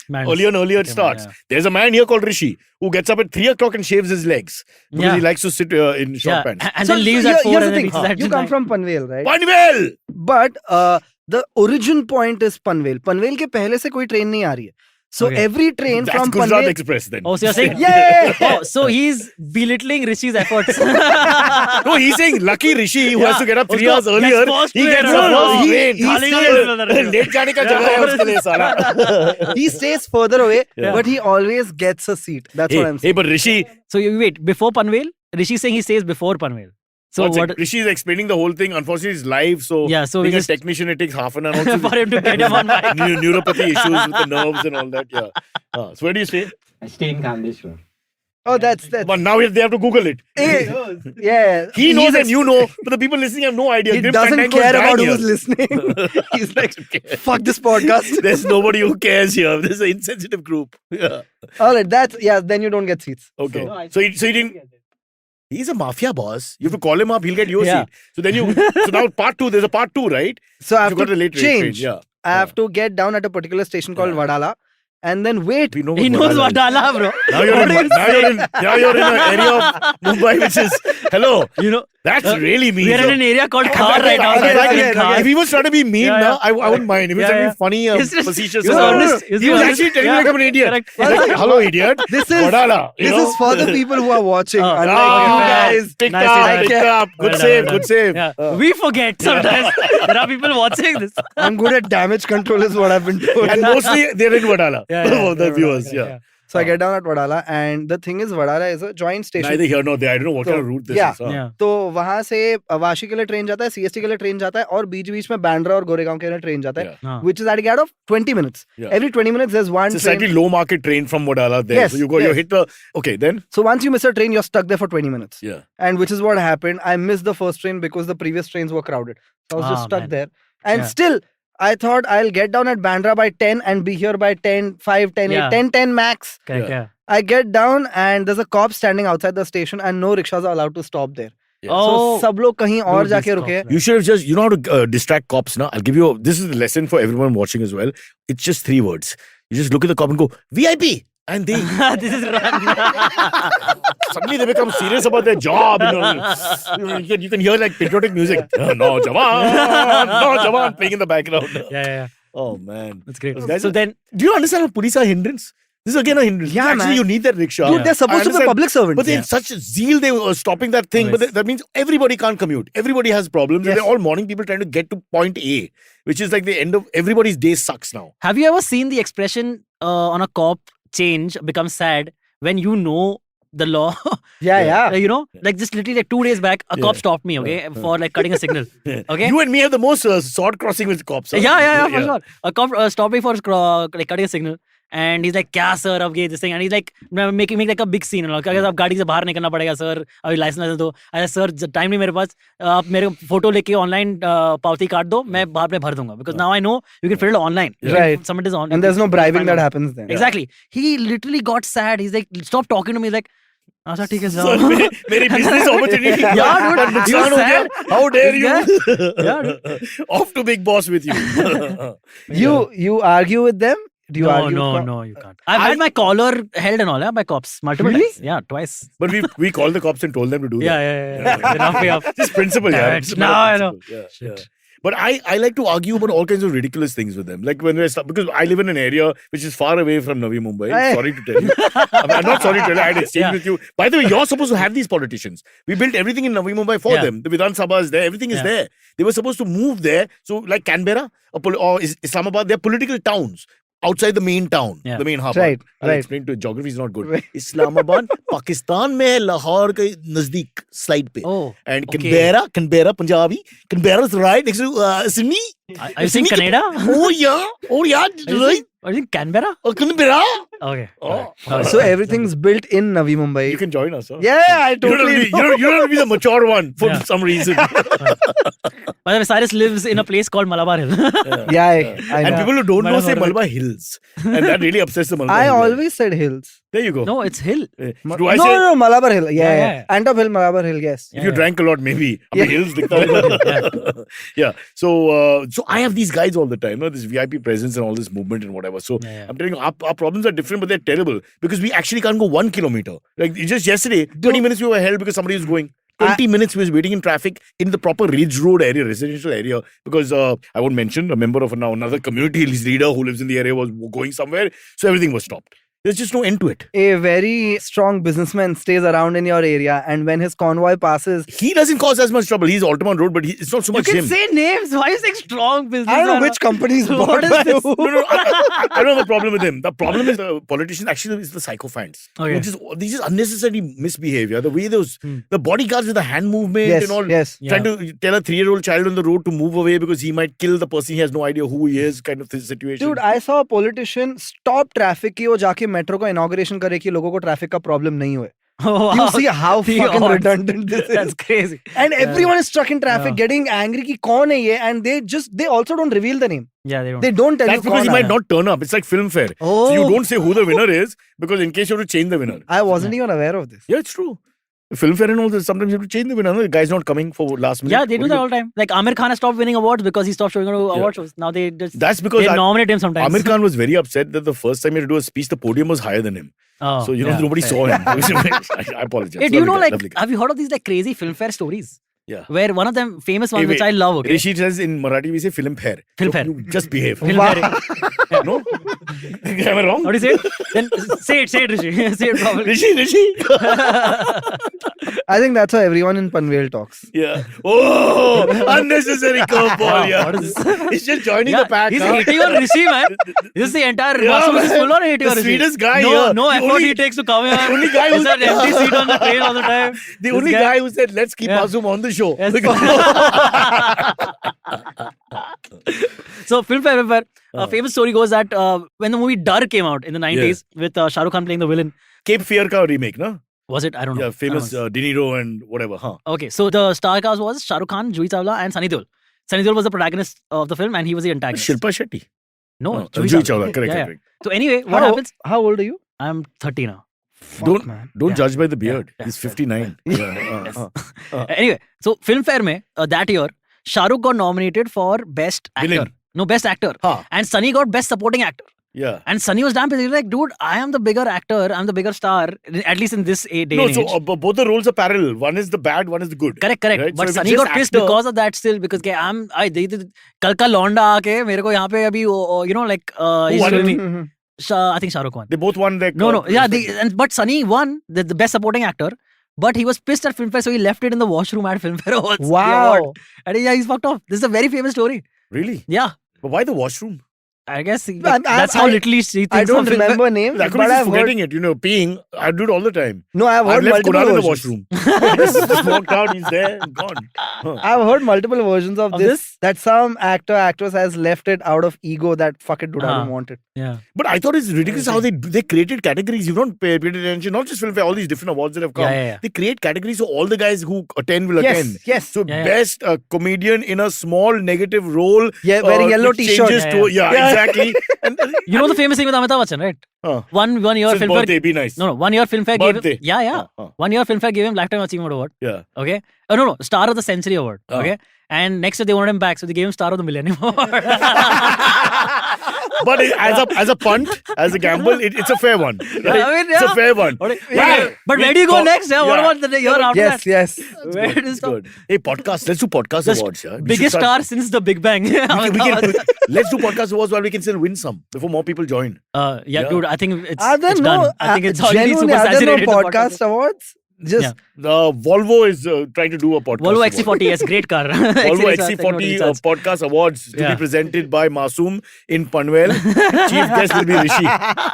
Madness. earlier and earlier it Okay, starts. yeah. There's a man here called Rishi who gets up at 3 o'clock and shaves his legs because Yeah. he likes to sit in short Yeah, pants. and So then leaves here- at 4 here's and the then thing. reaches at You come 9. from Panvel, right? Panvel! But the origin point is Panvel. Panvel के पहले से कोई train नहीं आ रही है. So Okay. every train That's from Gujarat Panvel. Express then. Oh, so you're saying... Yeah. Oh, so he's belittling Rishi's efforts. No, he's saying lucky Rishi who has to get up 3 hours Usko earlier. gets first He train, gets no, the no, first he- train. he stays- Late जाने का जगह है उसके लिए साला. He stays further away, Yeah. but he always gets a seat. That's what I'm Hey, saying. but Rishi, So you wait, before Panvel? Rishi's saying he stays before Panvel. So one sec, what... Rishi is explaining the whole thing. Unfortunately, it's live, so Yeah, so we being just- a technician, it takes half an hour. Also, for him to get him on mic. neuropathy issues with the nerves and all that. Yeah. So where do you stay? I stay in Kandeshwar. Oh, that's But now they have to Google it. yeah. He knows He's and you know, but the people listening have no idea. He Griff doesn't Fandango is care about dying who's here. listening. He's like, fuck this podcast. There's nobody who cares here. This is an insensitive group. Yeah. All right, then you don't get seats. Okay. No, I So he didn't. He's a mafia boss. You have to call him up. He'll get your Yeah. seat. So then so now part 2. There's a part 2, right? So I have You got to a late change. train. Yeah. I have to get down at a particular station called Vadala and then wait. We know He knows what Vadala is. Dala, bro. Now you're in an area of Mumbai which is hello. You know, That's really mean. we are in an area called Khar right now. Okay, so I okay, like Khar. If he was trying to be mean, Yeah, now, yeah. I wouldn't mind. If he was Yeah, trying to yeah. be funny, It's just- facetious, it's or honest. something, It's he was honest. actually telling me Yeah. like I'm an idiot. Correct. He's like, hello, idiot. This is Vadala. You this know? is for the people who are watching. Oh. Unlike Ah, you guys. Picked Nice, up, nice. picked up. Good Well save, done, good save. Yeah. We forget sometimes. There are people watching this. I'm good at damage control is what I've been told. And mostly they're in Vadala. Yeah, The viewers, yeah. So I get down at Vadala and the thing is Vadala is a joint station. Neither here nor there. I don't know what So, kind of route this yeah. is. Huh? Yeah. तो वहां से वाशी के लिए train जाता है, CST के लिए train जाता है और बीच बीच में बांद्रा और गोरेगांव के लिए ट्रेन जाता है, Yeah. which is at a gap of 20 minutes. Yeah. Every 20 minutes there's one It's a train. slightly low market train from Vadala there. Yes, So you yes. hit the. Okay, then. So once you miss a train, you're stuck there for 20 minutes. Yeah. And which is what happened. I missed the first train because the previous trains were crowded. So I was just Ah, stuck man. there. And Yeah. still, I thought I'll get down at Bandra by 10 and be here by 10, 5, 10, 8, Yeah. 10, 10 max. Correct, Yeah. yeah. I get down and there's a cop standing outside the station and no rickshaws are allowed to stop there. Yeah. Oh, So सब लोग कहीं और Dude, जाके these रुके. cops, You should have just, you know how to distract cops now? I'll give you, this is the lesson for everyone watching as well. It's just 3 words. You just look at the cop and go, VIP! And they, this is run. suddenly they become serious about their job. You can hear like patriotic music. No, Jawan, playing in the background. Yeah. Oh man. That's great. Those guys So are- then, Do you understand how police are a hindrance? This is again a hindrance. Yeah, Actually, man. you need that rickshaw. Dude, they're supposed I to be understand. public servants. But in such zeal, they were stopping that thing. But Nice. that means everybody can't commute. Everybody has problems. And Yes. they're all morning people trying to get to point A, which is like the end of everybody's day sucks now. have you ever seen the expression on a cop change, become sad when you know the law? yeah. You know, like just literally like 2 days back, a cop Yeah. stopped me, okay, for like cutting a signal. Okay. You and me have the most sword crossing with cops. Huh? Yeah, for sure. A cop stopped me for like cutting a signal. And he's like, क्या sir अब ये this thing, and he's like making like a big scene, like अब गाड़ी से बाहर निकलना पड़ेगा sir, अभी लाइसेंस दो, अरे सर टाइम नहीं मेरे पास, आप मेरे फोटो लेके ऑनलाइन पावती काट दो, मैं बाद में भर दूंगा, because now I know you can fill it online. You can Right. submit this on. And there's no bribing find that out. happens then. Exactly. He literally got sad. He's like, stop talking to me. He's like, अच्छा ठीक है So, जाओ. मेरी business opportunity. Yeah, dude, पर नुकसान you हो गया. sad? How dare you? Yeah, Off to big boss with you. You argue with them? Do you argue with cops? No, you can't. I've had my collar held and all, yeah, by cops multiple Really? times. Yeah, twice. But we called the cops and told them to do that. Yeah. Enough, enough. Just principle, Damn yeah. it. It's a Now matter I of principle. Yeah. But I like to argue about all kinds of ridiculous things with them. Like when we're because I live in an area which is far away from Navi Mumbai. Hey. Sorry to tell you. I'm not sorry to tell you. I had exchange Yeah. with you. By the way, you're supposed to have these politicians. We built everything in Navi Mumbai for Yeah. them. The Vidhan Sabha is there. Everything is Yeah. there. They were supposed to move there. So like Canberra or Islamabad, they're political towns. Outside the main town, Yeah. the main harbour. Right, I'll right. explain to you. Geography is not good. Right. Islamabad, Pakistan में है, लाहौर के नजदीक slide पे. Oh, And okay. Canberra, Punjabi. Canberra is right next to Sydney. Are you saying Canada? Oh yeah, right. Are you saying Canberra? Canberra. Okay. Oh. Alright. So everything's built in Navi Mumbai. You can join us. Huh? Yeah, I You don't, totally have to be, you don't have to be the mature one for Yeah. some reason. By the way, Cyrus lives in a place called Malabar Hill. Yeah, I And know. people who don't know say Malabar. Malabar Hills. And that really upsets the Malabar I Hill. always said hills. There you go. No, it's Hill. Do I no, say no, Malabar Hill. Yeah, Yeah. yeah. Antop Hill, Malabar Hill, yes. if you drank a lot, maybe. Yeah. Hills dikhta hai. Yeah. So I have these guys all the time, this VIP presence and all this movement and whatever. So Yeah. I'm telling you, our problems are different, but they're terrible because we actually can't go 1 kilometer. Like just yesterday, 20 minutes we were held because somebody was going. 20 minutes we was waiting in traffic in the proper Ridge Road area, residential area, because I won't mention a member of another community leader who lives in the area was going somewhere. So everything was stopped. There's just no end to it. A very strong businessman stays around in your area, and when his convoy passes, He doesn't cause as much trouble. He's Altamont Road, but it's not so You much can him. say names. Why are you saying strong business? I don't know which company is bought What is by this? who. No, I don't have a problem with him. The problem is the politicians actually is the sycophants. Okay. They just unnecessarily misbehavior. The way the bodyguards with the hand movement Yes, and all, yes. trying to tell a 3-year-old child on the road to move away because he might kill the person. He has no idea who he is, kind of situation. Dude, I saw a politician stop traffic कि वो जाके metro का inauguration करे कि लोगों को traffic का problem नहीं हुए. Oh, You wow. see how The fucking odds. redundant this is. That's crazy. And everyone is stuck in traffic, Yeah. getting angry कि कौन है ये, and they also don't reveal the name. Yeah, they don't. They don't tell That's you because कौन he might आया. not turn up. It's like film fair. Oh, So you don't say who the winner is because in case you have to change the winner. I wasn't even aware of this. Yeah, it's true. Film fair and all this, sometimes you have to change the winner. The guy's not coming for last minute. Yeah, they do What that you- all the time. Like Amir Khan has stopped winning awards because he stopped showing up to award shows. Now they just That's because they nominate him sometimes. Amir Khan was very upset that the first time he had to do a speech, the podium was higher than him. Oh, So, you know, yeah, nobody fair. saw him. I apologize. Hey, do you know, Lovely guy, like, lovely guy. have you heard of these like crazy filmfare stories? Yeah. Where one of them famous ones, Hey, which wait. I love. Okay, Rishi says in Marathi, we say film fair. Filmfare. You just behave. Filmfare. No? Am I wrong? How do you say it? Then say it, Rishi. say it properly. Rishi. I think that's how everyone in Panvel talks. Yeah. Oh, unnecessary curveball. Yeah. What is this? He's just joining Yeah, the pack. he's huh? hating on Rishi, man. This is the entire Yeah, Masoom is man. full on hating The on Rishi. sweetest guy No, here. no The effort only- he takes to come here. only guy He's who's- an empty seat on the train all the time. The This only guy who said, let's keep Yeah. Masoom on the show. Yes. So, Filmfare, a famous story goes that when the movie Dar came out in the 90s with Shah Rukh Khan playing the villain, Cape Fear ka remake, no? was it? I don't know. Yeah, famous I don't know. De Niro and whatever. Huh? Okay, so the star cast was Shah Rukh Khan, Juhi Chawla, and Sunny Deol. Sunny Deol was the protagonist of the film, and he was the antagonist. Shilpa Shetty. No, Oh, Juhi Juhi Chawla. Chawla. Correct, Yeah, correct. So anyway, what How- happens? How old are you? I'm 30 now. Fuck, Don't man. don't Yeah. judge by the beard. Yeah. He's 59. Anyway, so Filmfare mein that year, Shah Rukh got nominated for Best Actor. Villain. No, Best Actor. Huh. And Sunny got Best Supporting Actor. Yeah. And Sunny was damn pissed. He was like, dude, I am the bigger actor. I'm the bigger star. At least in this day No, and so age. both the roles are parallel. One is the bad, one is the good. Correct. Right? But So if Sunny it's got just pissed actor- because of that still. Because कल का लौंडा आके मेरे को यहाँ पे अभी you know like he's won showing it? me. I think Shah Rukh won. They both won like No. Yeah, but Sunny won the best supporting actor. But he was pissed at Filmfare, so he left it in the washroom at Filmfare Awards. the Wow. award. And yeah, he's fucked off. This is a very famous story. Really? Yeah. But why the washroom? I guess I- that's how little he thinks I don't of Filmfare. remember names, I could but be I've heard. forgetting it. You know, peeing. I do it all the time. No, I've I've heard left multiple Kunal in the versions. washroom. just walked out. He's there. Gone. Huh. I've heard multiple versions of Of this, this? that some actress has left it out of ego that fuck it, dude, I don't Ah. want it. Yeah. But I thought it's ridiculous how they created categories. You don't pay attention. Not just Filmfare, all these different awards that have come. Yeah. They create categories so all the guys who attend will attend. Yes. So Yeah. best comedian in a small negative role. Yeah, wearing yellow which t-shirt. changes Yeah, to exactly. And You know the famous thing with Amitabh Bachchan, right? One year Since Filmfare. birthday, be nice. No, 1 year Filmfare gave Birthday. him. Yeah. 1 year Filmfare gave him Lifetime Achievement Award. Yeah. Okay. Oh no, Star of the Century Award. Oh. Okay. And next year they wanted him back, so they gave him Star of the Millennium Award. But as a punt, as a gamble, it's a fair one. Right? I mean, It's yeah. a fair one. Yeah. But where do you go next? Yeah. What about the year after Yes, that? yes. Where does It's good. Hey, podcast. Let's do podcast The awards. Yeah? We should biggest start- star since the Big Bang? We can, let's do podcast awards while we can still win some before more people join. Yeah, dude. I think it's Are there it's no, done. I think it's already genuinely, super are there no saturated. the podcast awards? Just Yeah. Volvo is trying to do a podcast. Volvo award. XC40, yes, great car. Volvo XC40 XC40 Recharge. podcast awards to be Yeah. presented by Masoom in Panvel. Chief guest will be Rishi.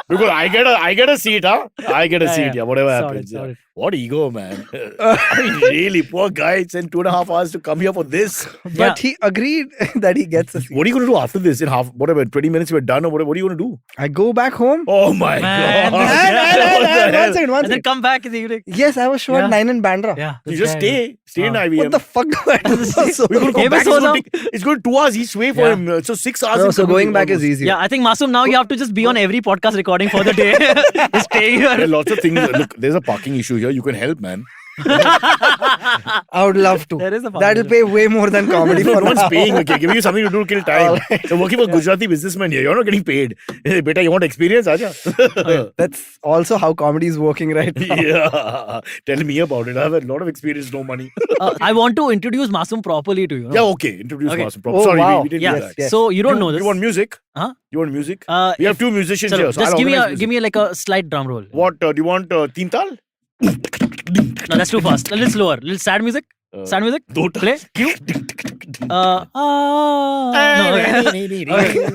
Because I get a seat, huh? I get a Yeah, seat, yeah. yeah, whatever Sorry, happens. Yeah. sorry. What ego, man. I mean, really, poor guy sent 2.5 hours to come here for this. but Yeah. he agreed that he gets a seat. What are you going to do after this? In 20 minutes we're done or whatever. What are you going to do? I go back home. Oh my Man, God. this And- guy- What the and- hell? one second, one And then second. come back in the evening. Yes, I was show Yeah. at 9 in Bandra. Yeah. You this just guy- stay in IVM. What the fuck do I do? So We're going to go Hey, back. but It's going to 2 hours each way for Yeah. him. So 6 hours. no, in so commuting going back is almost. easier. Yeah, I think Masoom, now you have to just be on every podcast recording for the day. Just stay There are here. lots of things. Look, there's a parking issue here. You can help, man. I would love to. There is a That'll possibility. pay way more than comedy No for one's now. paying, okay? Giving you something to do to kill time. You're working for Gujarati businessman here. You're not getting paid. Hey, beta, you want experience? Aja. That's also how comedy is working right now. Yeah. Tell me about it. I have a lot of experience, no money. I want to introduce Masoom properly to you. Yeah, okay. Introduce Okay. Masoom. Oh, Sorry, wow. we didn't Yeah. do that. Yes. So you don't know this. You want music? Huh? You want music? We if- have 2 musicians Chalo, here. So just I'll give organize music. me like a slight drum roll. What? Do you want Teen Tal? No, that's too fast. A little slower. A little sad music. Sad music. Do Play. Cue. No, okay.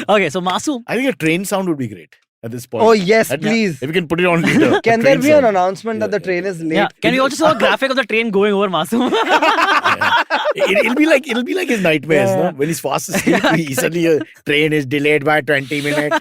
Okay, so Masoom. I think a train sound would be great at this point. Oh, yes, That- please. If we can put it on later. Can a there train be an sound. announcement that Yeah, the train is late? Yeah. Can we also show a graphic of the train going over Masoom? It'll be like his nightmares, no? When he's fast asleep, suddenly a train is delayed by 20 minutes.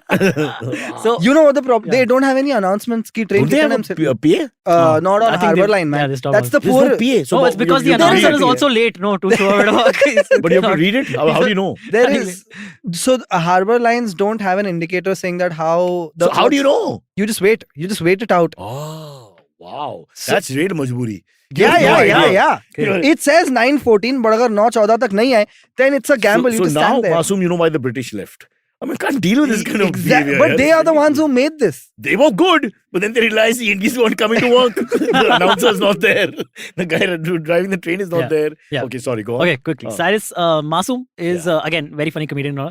So You know what the problem? They don't have any announcements. Ki train Don't they have a PA? not I on think Harbour they- Line, man. yeah, they stopped That's the There's poor. no PA. So no, it's because the you have to read announcer it. is also late. No, to show it. But you have to read it. How do you know? There is. So Harbour Lines don't have an indicator saying that how. So how do you know? You just wait. You just wait it out. Oh, wow. That's real majburi. Yeah. You know, It says 9:14, but अगर 9:14 तक नहीं आए, then it's a gamble. You so just now, stand there. Masoom, you know why the British left. I mean, can't deal with this kind of behavior. But they are the ones who made this. They were good, but then they realized the Indians weren't coming to work. The announcer's not there. The guy driving the train is not Yeah. there. Yeah. Okay, sorry, go on. Okay, quickly. Cyrus Masoom is again very funny comedian.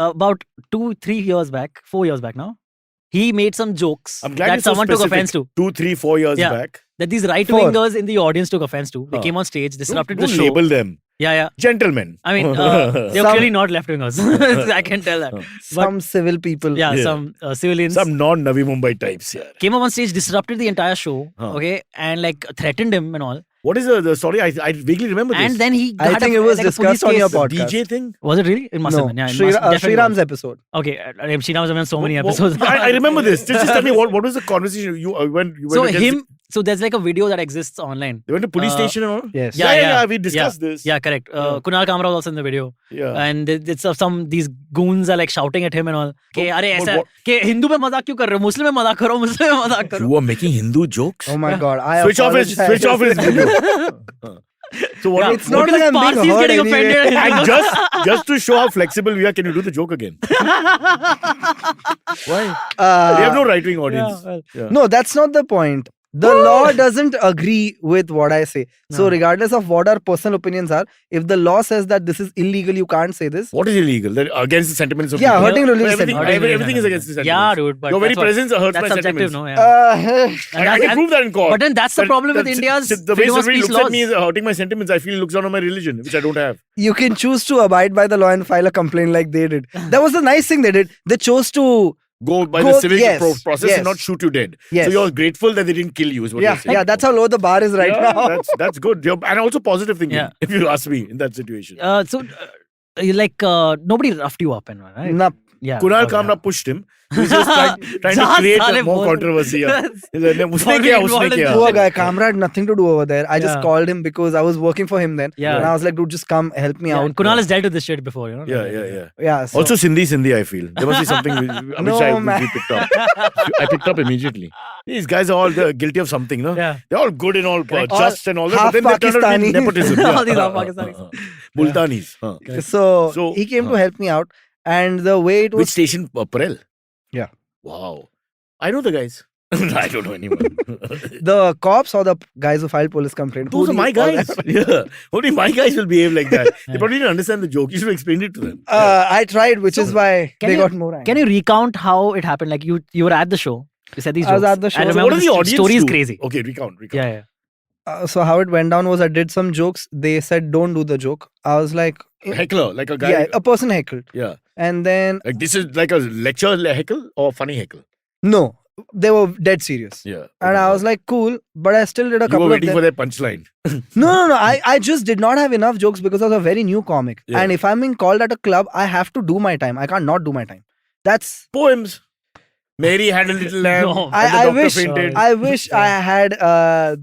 About 2-3 years back, 4 years back now, he made some jokes I'm glad that you're so someone took specific. offense to. 2, 3, 4 years Yeah. back. That these right wingers in the audience took offense to. They Huh. came on stage, disrupted Don't the show. label them. Yeah. Gentlemen. I mean, they're Some- clearly not left wingers. I can tell that. Some civil people. Yeah, Yeah. some civilians Some non-Navi Mumbai types. Yeah. came up on stage, disrupted the entire show. Huh. Okay, and like threatened him and all. What is the story? I vaguely remember this. And then he. I had think a, it was like a police discussed on your case. podcast. DJ thing? Was it really? It must have No, been. Yeah, it must, definitely Sriram's was. episode. Okay, Sriram's been on so many Wha- episodes. I remember this. Just tell me what was the conversation you when you went So against so there's like a video that exists online. They went to police Uh, station and all? Yes. Yeah, we discussed this. Yeah, correct. Kunal Kamra was also in the video, Yeah. and it's some these goons are like shouting at him and all. कि अरे but ऐसा what- कि हिंदू में मजाक क्यों कर रहे हो? मुस्लिम में मजाक करो, मुस्लिम में मजाक करो. You were making Hindu jokes? Oh my God. I Switch off his apologize. video. So what Yeah, is It's not because like I'm being Parsis heard getting anyway. offended. and just to show how flexible we are, can you do the joke again? Why? We have no right wing audience. Yeah, well, Yeah. No, that's not the point. The law doesn't agree with what I say. So, No. regardless of what our personal opinions are, if the law says that this is illegal, you can't say this. What is illegal? That against the sentiments of Yeah, people. hurting religious Everything, sentiments. everything is against the sentiments. Yeah, dude. But Your very that's what- presence hurts that's my subjective, sentiments. no? Yeah. Uh, And I can that's- prove that in court. But then that's the problem with India's the way freedom of somebody speech looks at laws. me is hurting my sentiments. I feel he looks down on my religion, which I don't have. you can choose to abide by the law and file a complaint like they did. That was the nice thing they did. They chose to. Go by Go- the civic yes, process yes. and not shoot you dead. Yes. So you're grateful that they didn't kill you, is what Yeah, you're saying. yeah, that's how low the bar is right Yeah, now. That's good. And also positive thinking, Yeah. if you ask me, in that situation. Nobody roughed you up and all, right? Nah, Yeah. Kunal okay, Kamra pushed him. He's just trying to create more controversy. Yeah. He's like, "Usne kiya, usne kiya." poor guy. Kamra had nothing to do over there. I just Yeah. called him because I was working for him then. Yeah. And I was like, dude, just come help me Yeah, out. and Kunal has dealt with this shit before, you know? Yeah. Yeah. So, Also Sindhi, I feel. There must be something which No, we man. picked up. I picked up immediately. These guys are all guilty of something, no? Yeah. They're all good and all Correct. just and all that. Half But then they turn out to be Pakistanis. nepotism. All these half Pakistanis. Multanis. Huh. so he came to help me out. And the way it Which was. station? Parel? Yeah. Wow. I know the guys. I don't know anyone. The cops or the guys who filed police complaint? Those Who are my do you- all guys. that? Yeah. Only my guys will behave like that. They Yeah. probably didn't understand the joke. You should have explained it to them. I tried, which is why can they you- got more angry. Can you recount how it happened? Like you were at the show. You said these I was jokes. at the show. I So remember what does the audience story is do? crazy. Okay, recount. Yeah. So how it went down was I did some jokes. They said, don't do the joke. I was like, Heckler, like a guy. yeah, a person heckled. Yeah. And then, Like this is like a lecture heckle or funny heckle? no, they were dead serious. Yeah. And I was like, cool, but I still did a you couple were of waiting them. for their punchline. No. I just did not have enough jokes because I was a very new comic. Yeah. And if I'm being called at a club, I have to do my time. I can't not do my time. That's. Poems. Mary had a little lamb. No. and the I doctor wish fainted. I wish I had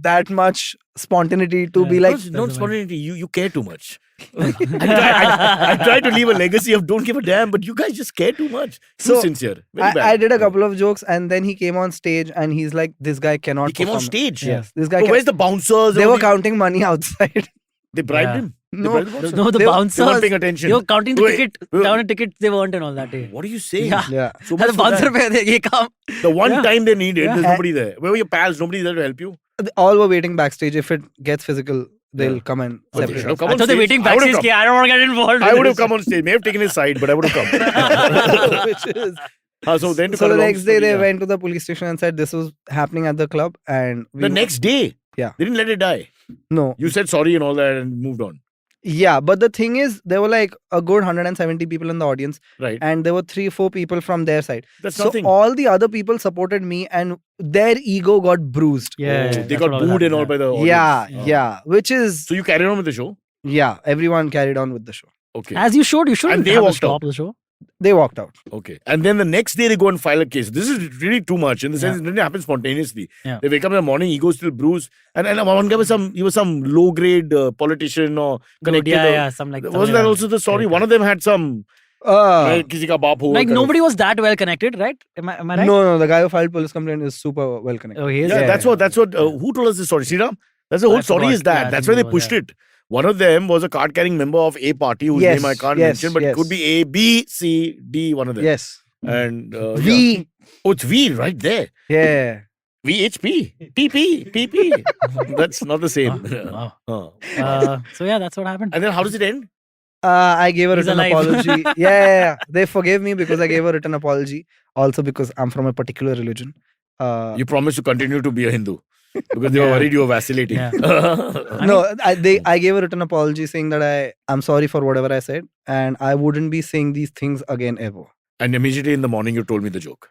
that much spontaneity to be Yeah. like. No, not spontaneity. You care too much. I try to leave a legacy of don't give a damn, but you guys just care too much. Too So, sincere. Very bad. I did a couple of jokes and then he came on stage and he's like, this guy cannot. He came on perform. stage. Yes, this guy. So Can- where's the bouncers? they and were all the- counting money outside. They bribed Yeah. him. They No, bribed the bouncers. No, the They- They weren't bouncers. paying attention. They were counting the Wait, ticket, wait. down tickets they weren't and all that day. What are you saying? Yeah. Yeah. So The much for bouncer that. पे ये काम. The one Yeah. time they needed, Yeah. there's nobody there. Where were your pals? Nobody there to help you? All were waiting backstage. If it gets physical, they'll Yeah. come and Okay, separate. should have come I on thought they're stage. waiting I would've backstage. come. कि I don't want to get involved. I in would have this. come on stage. May have taken his side, but I would have come. Which is. So then to So cut the a long next day story, they yeah. went to the police station and said this was happening at the club and we The next day? Yeah. They didn't let it die. no. You said sorry and all that and moved on. Yeah, but the thing is there were like a good 170 people in the audience Right. and there were 3-4 people from their side. That's So nothing. all the other people supported me and their ego got bruised. Yeah, Oh, they that's got what was booed and all happening, by the audience. Yeah, Oh. yeah. Which is So you carried on with the show? Yeah, everyone carried on with the show. Okay. As you should. You shouldn't And they have to walked stop the show. They walked out. Okay. And then the next day they go and file a case. This is really too much in the sense it didn't happen spontaneously. Yeah. They wake up in the morning, ego still bruised. And one guy was some low grade politician or connected. Yeah, some like. Wasn't that also the story? One of them had some. Kisi ka baap ho, Like kind of- nobody was that well connected, right? Am I right? No, the guy who filed police complaint is super well connected. Oh, he is. Yeah, Yeah, that's what. Who told us this story? Sriram? That's the whole I story forgot. is that. Yeah, I That's think why they it was, pushed it. One of them was a card carrying member of a party whose Yes, name I can't yes, mention, but it yes. could be A, B, C, D, one of them. Yes. And yeah. V. Oh, it's V right there. Yeah. VHP. PP. That's not the same. Wow. Oh. So yeah, that's what happened. And then how does it end? I gave a He's written alive. apology. Yeah. They forgave me because I gave a written apology. Also because I'm from a particular religion. You promised to continue to be a Hindu because they were Yeah. worried you were vacillating. Yeah. I gave a written apology saying that I'm sorry for whatever I said and I wouldn't be saying these things again ever. And immediately in the morning you told me the joke.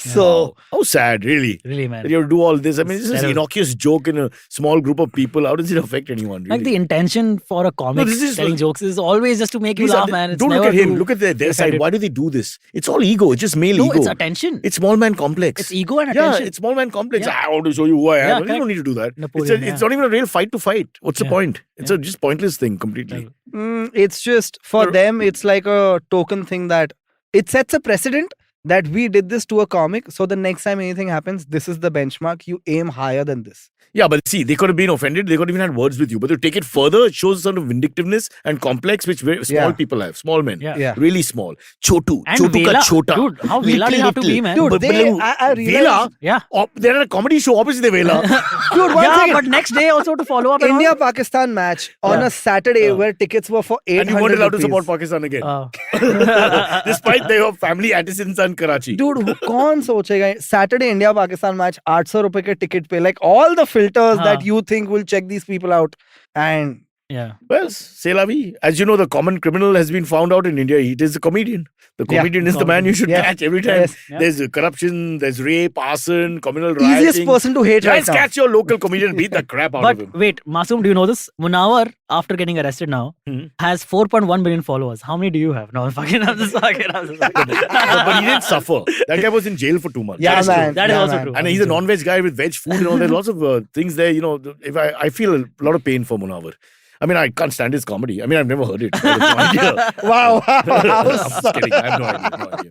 So how sad, really. Really, man. That you have to do all this. I mean, this is an terrible. innocuous joke in a small group of people. How does it affect anyone? Really? Like the intention for a comic this is- telling jokes is always just to make you Please, laugh, man. It's don't look never at him. to Look at their side. offended. Why do they do this? It's all ego. It's just male No, ego. it's attention. It's small man complex. It's ego and Yeah, attention. it's small man complex. Yeah. I want to show you who I am. Yeah, You correct. don't need to do that. Napoleon, It's not even a real fight to fight. What's the Yeah. point? It's Yeah. a just pointless thing completely. it's just for them, it's like a token thing that it sets a precedent that we did this to a comic. So the next time anything happens, this is the benchmark. You aim higher than this. Yeah, but see, they could have been offended. They could have even had words with you. But to take it further, it shows a sort of vindictiveness and complex which very small Yeah. people have. Small men. Yeah. Yeah. Really small. Chotu. And Chotu ka Vela, chota. dude, how Vela do you have to be, man? Dude, But I realized. Vela, Yeah. they're at a comedy show opposite the Vela. Dude, one Yeah, second. but next day also to follow up. and all. India-Pakistan match on Yeah. a Saturday where tickets were for 800 and you weren't allowed to rupees. support Pakistan again. Despite their family antecedents in Karachi. Dude, कौन सोचेगा Saturday India-Pakistan match 800 रुपए के ticket पे, like all the filters that you think will check these people out, and Yeah. Well, c'est la vie. As you know, the common criminal has been found out in India. It is the comedian. The Yeah. comedian is the man you should Yeah. catch every time. Yes. Yeah. There's corruption, there's rape, arson, communal easiest rioting. person to hate right Just now. catch your local comedian, beat the crap out of But him. wait, Masoom, do you know this? Munawar, after getting arrested now, has 4.1 million followers. How many do you have? No, I'm just fucking. But he didn't suffer. That guy was in jail for 2 months. Yeah, That is true. man. That is Yeah, also man. true. And he's a non-veg guy with veg food and all. There's lots of things there. You know, if I feel a lot of pain for Munawar. I mean, I can't stand his comedy. I mean, I've never heard it. I have no idea. Wow. I'm just kidding. I have no idea.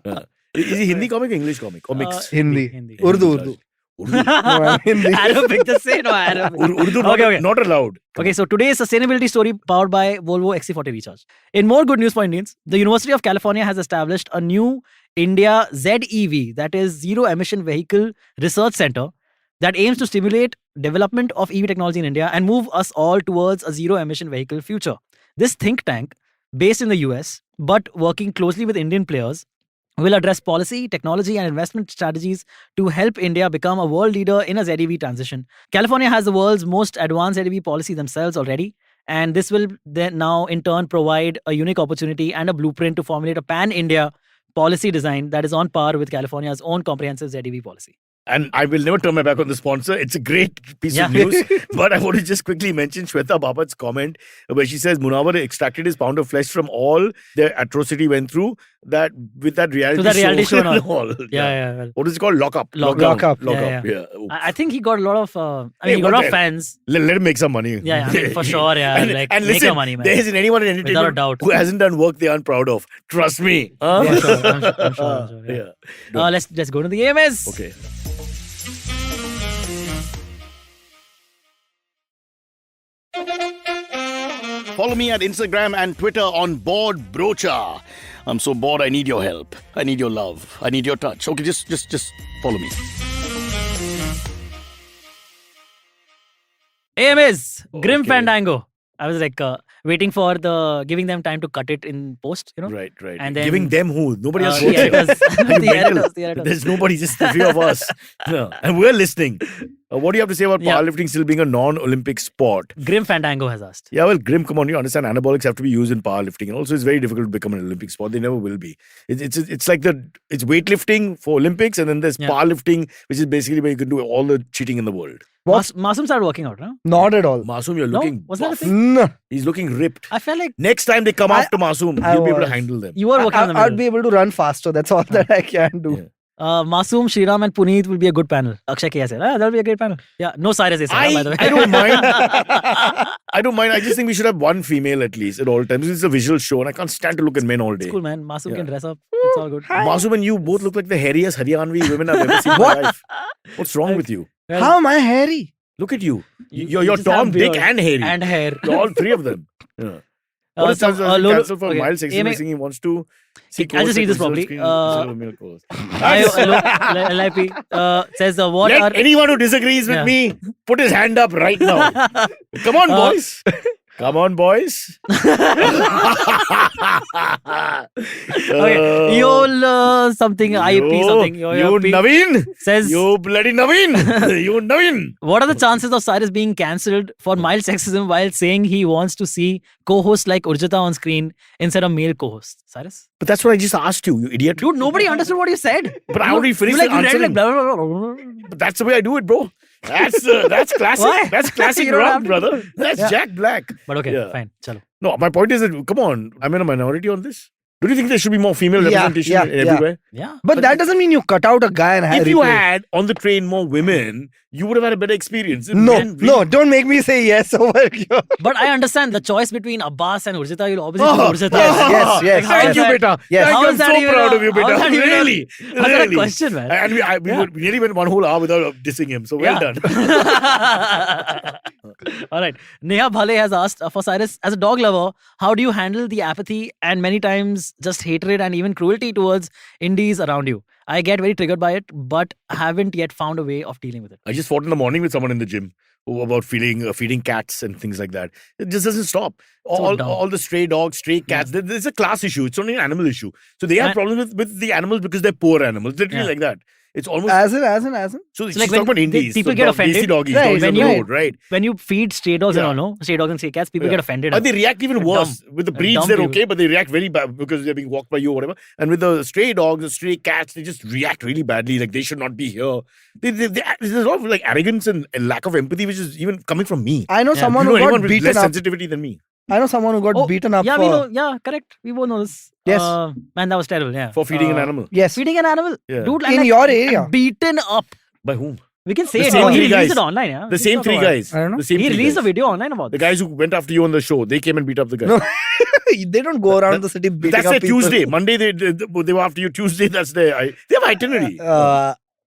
Yeah. Is he Hindi comic or English comic? Or mix? Hindi. Urdu. Urdu. No, Hindi. Arabic, just say no Arabic. Urdu Okay. not allowed. Okay, so today's sustainability story powered by Volvo XC40 Recharge. In more good news for Indians, the University of California has established a new India ZEV, that is Zero Emission Vehicle Research Center, that aims to stimulate development of EV technology in India and move us all towards a zero emission vehicle future. This think tank, based in the US but working closely with Indian players, will address policy, technology, and investment strategies to help India become a world leader in a ZEV transition. California has the world's most advanced ZEV policy themselves already, and this will then now in turn provide a unique opportunity and a blueprint to formulate a pan-India policy design that is on par with California's own comprehensive ZEV policy. And I will never turn my back on the sponsor. It's a great piece of Yeah. news. But I want to just quickly mention Shweta Babat's comment where she says Munawar extracted his pound of flesh from all the atrocity went through that with that reality So the reality show and and all. all. Yeah. Well, What is it called? Lock up. Lock up. Yeah. Yeah. I think he got a lot of. Hey, he got what a lot the of fans. Let him make some money. Yeah, I mean, for sure. Yeah, and like and make listen, your money, man. there isn't anyone in Without a entertainment doubt. who hasn't done work they aren't proud of. Trust me. Huh? I'm sure. I'm sure, yeah. Let's go to the AMS. Okay. Follow me at Instagram and Twitter on Bored Brocha. I'm so bored. I need your help. I need your love. I need your touch. Okay, just follow me. AMS Grim Okay. Fandango. I was like waiting for giving them time to cut it in post, you know. Right. And then- Giving them who? Nobody else The works here. editors. Are you The mental? editors, the editors. There's nobody, just the three of us. No. And we're listening. What do you have to say about Yeah. powerlifting still being a non-Olympic sport? Grim Fandango has asked. Yeah, well, Grim, come on, you understand anabolics have to be used in powerlifting, and also it's very difficult to become an Olympic sport. They never will be. It's like it's weightlifting for Olympics, and then there's Yeah. powerlifting, which is basically where you can do all the cheating in the world. Masoom started working out, no? Not at all. Masoom, you're No? looking Was that a buff. thing? No. He's looking ripped. I felt like Next time they come after Masoom, I you'll be able to was. handle them. you were working on the I'd middle. be able to run faster. That's all that I can do. Yeah. Masoom, Shriram and Puneet will be a good panel. Akshay K said, that'll be a great panel. Yeah, no Cyrus Says, by the way. I don't mind. I don't mind. I just think we should have one female at least at all times. It's a visual show, and I can't stand to look at men all day. It's cool, man. Masoom Yeah. can dress up. It's all good. Masoom and you both look like the hairiest Haryanvi women I've ever seen in my life. What's wrong with you? Well, How am I hairy? Look at you. you You're just have Tom, Dick, beard and hairy. and hair. You're all three of them. Yeah. What is so, Lolo- cancelled for okay. mild sexism? AMA Saying he wants to see I'll just read this properly. LIP says, what Let are... anyone who disagrees with Yeah. me put his hand up right now. Come on, boys. Come on, boys. Okay, you'll something, IAP something. You IAP Naveen. says, You bloody Naveen. You Naveen. what are the chances of Cyrus being cancelled for mild sexism while saying he wants to see co-hosts like Urjita on screen instead of male co-hosts? Cyrus? But that's what I just asked you, you idiot. Dude, nobody understood what you said. But I already finished you read answering. blah, blah, blah, blah, blah. But that's the way I do it, bro. That's classic. Why? That's classic You don't rock, have to. brother. That's Yeah. Jack Black. But okay, Yeah. fine. Chalo. No, my point is that, come on, I'm in a minority on this. Do you think there should be more female Yeah, representation yeah, everywhere? Yeah. But that doesn't mean you cut out a guy and If hire you replace. had on the train more women, you would have had a better experience. No, Men really- no, don't make me say yes over here. But I understand the choice between Abbas and Urjita. You'll obviously Oh, choose Urjita. yes. How Thank is you, that- beta. Yes. Thank How you. is I'm that so even proud a- of you, how is beta. that even a- Really. How's that a Really. question, man? And we nearly went one whole hour without dissing him. So well Yeah. done. All right. Neha Bhale has asked for Cyrus, as a dog lover, how do you handle the apathy and many times just hatred and even cruelty towards indies around you? I get very triggered by it, but haven't yet found a way of dealing with it. I just fought in the morning with someone in the gym about feeding cats and things like that. It just doesn't stop. So dumb. All the stray dogs, stray cats. There's a class issue. It's only an animal issue. So they have And- problems with the animals because they're poor animals. Literally Yeah. like that. It's almost As in. so. She's like talking when about indies. people so get dog- offended. Desi doggies, Right, dogs on when the you- road, right? When you feed stray dogs and Yeah. all, no? Stray dogs and stray cats, people Yeah. get offended. And they react even worse. Dumb. With the breeds, Dumb they're people. okay, but they react very bad because they're being walked by you or whatever. And with the stray dogs, the stray cats, they just react really badly. Like they should not be here. There's a lot of like arrogance and lack of empathy, which is even coming from me. I know Yeah. someone You know who anyone got with beaten less up. sensitivity than me I know someone who got Oh, beaten up Yeah, for... we know. Yeah, correct. We both know this. Yes. Man, that was terrible. Yeah. for feeding an animal. Yes. Feeding an animal? Yeah. Dude, In your area. Beaten up. By whom? We can say The it. same No, he three released guys. it online. Yeah. The same three guys. I don't know. The same He three released a guys. video online about The this. guys who went after you on the show, they came and beat up the guy. No. They don't go around the city beating That's up their people. Tuesday. Monday they were after you. Tuesday that's their they have itinerary.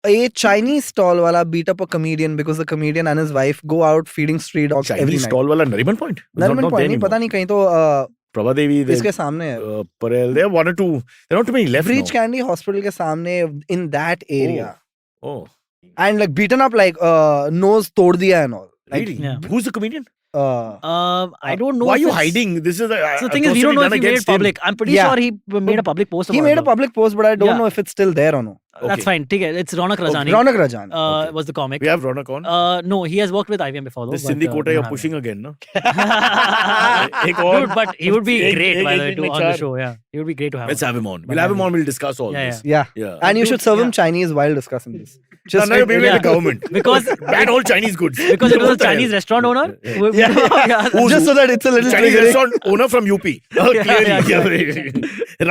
A Chinese stall wala beat up a comedian because the comedian and his wife go out feeding stray dogs every Chinese night. stall wala Nariman Point. It's Nariman not point there नहीं anymore. पता नहीं कहीं तो Prabhadevi, इसके सामने है Parel. There are one or two. There are not too many left breach now. Candy hospital के सामने in that area Oh, and like beaten up like nose तोड़ दिया and all like really? Yeah. Who's the comedian? I don't know. Why are if you it's- hiding? This is a So the thing is, we don't know if he made it against him. public. I'm pretty Yeah. sure he made a public post about he made a it. public post but I don't Yeah. know if it's still there or no. That's fine. ठीक है. It's Ronak Rajani. Raunak Rajani. Okay. Was the comic. We have Ronak on. No, he has worked with IBM before though. This but, Sindhi quota we you're don't have pushing him. again, no? Dude, but he would be Ek- great ek- by the way ek to, mein on the char. show. Yeah, he would be great to have. Let's on. have him on. But We'll have him yeah. on. We'll discuss all Yeah, this. Yeah. Yeah. And you should serve him Yeah. Chinese while discussing this. Just No, maybe Yeah. the government. Because Ban all Chinese goods. because it was a What the hell? Chinese restaurant owner. Yeah. Yeah. just so that it's a little Chinese triggering. restaurant owner from UP. Oh, Yeah, clearly.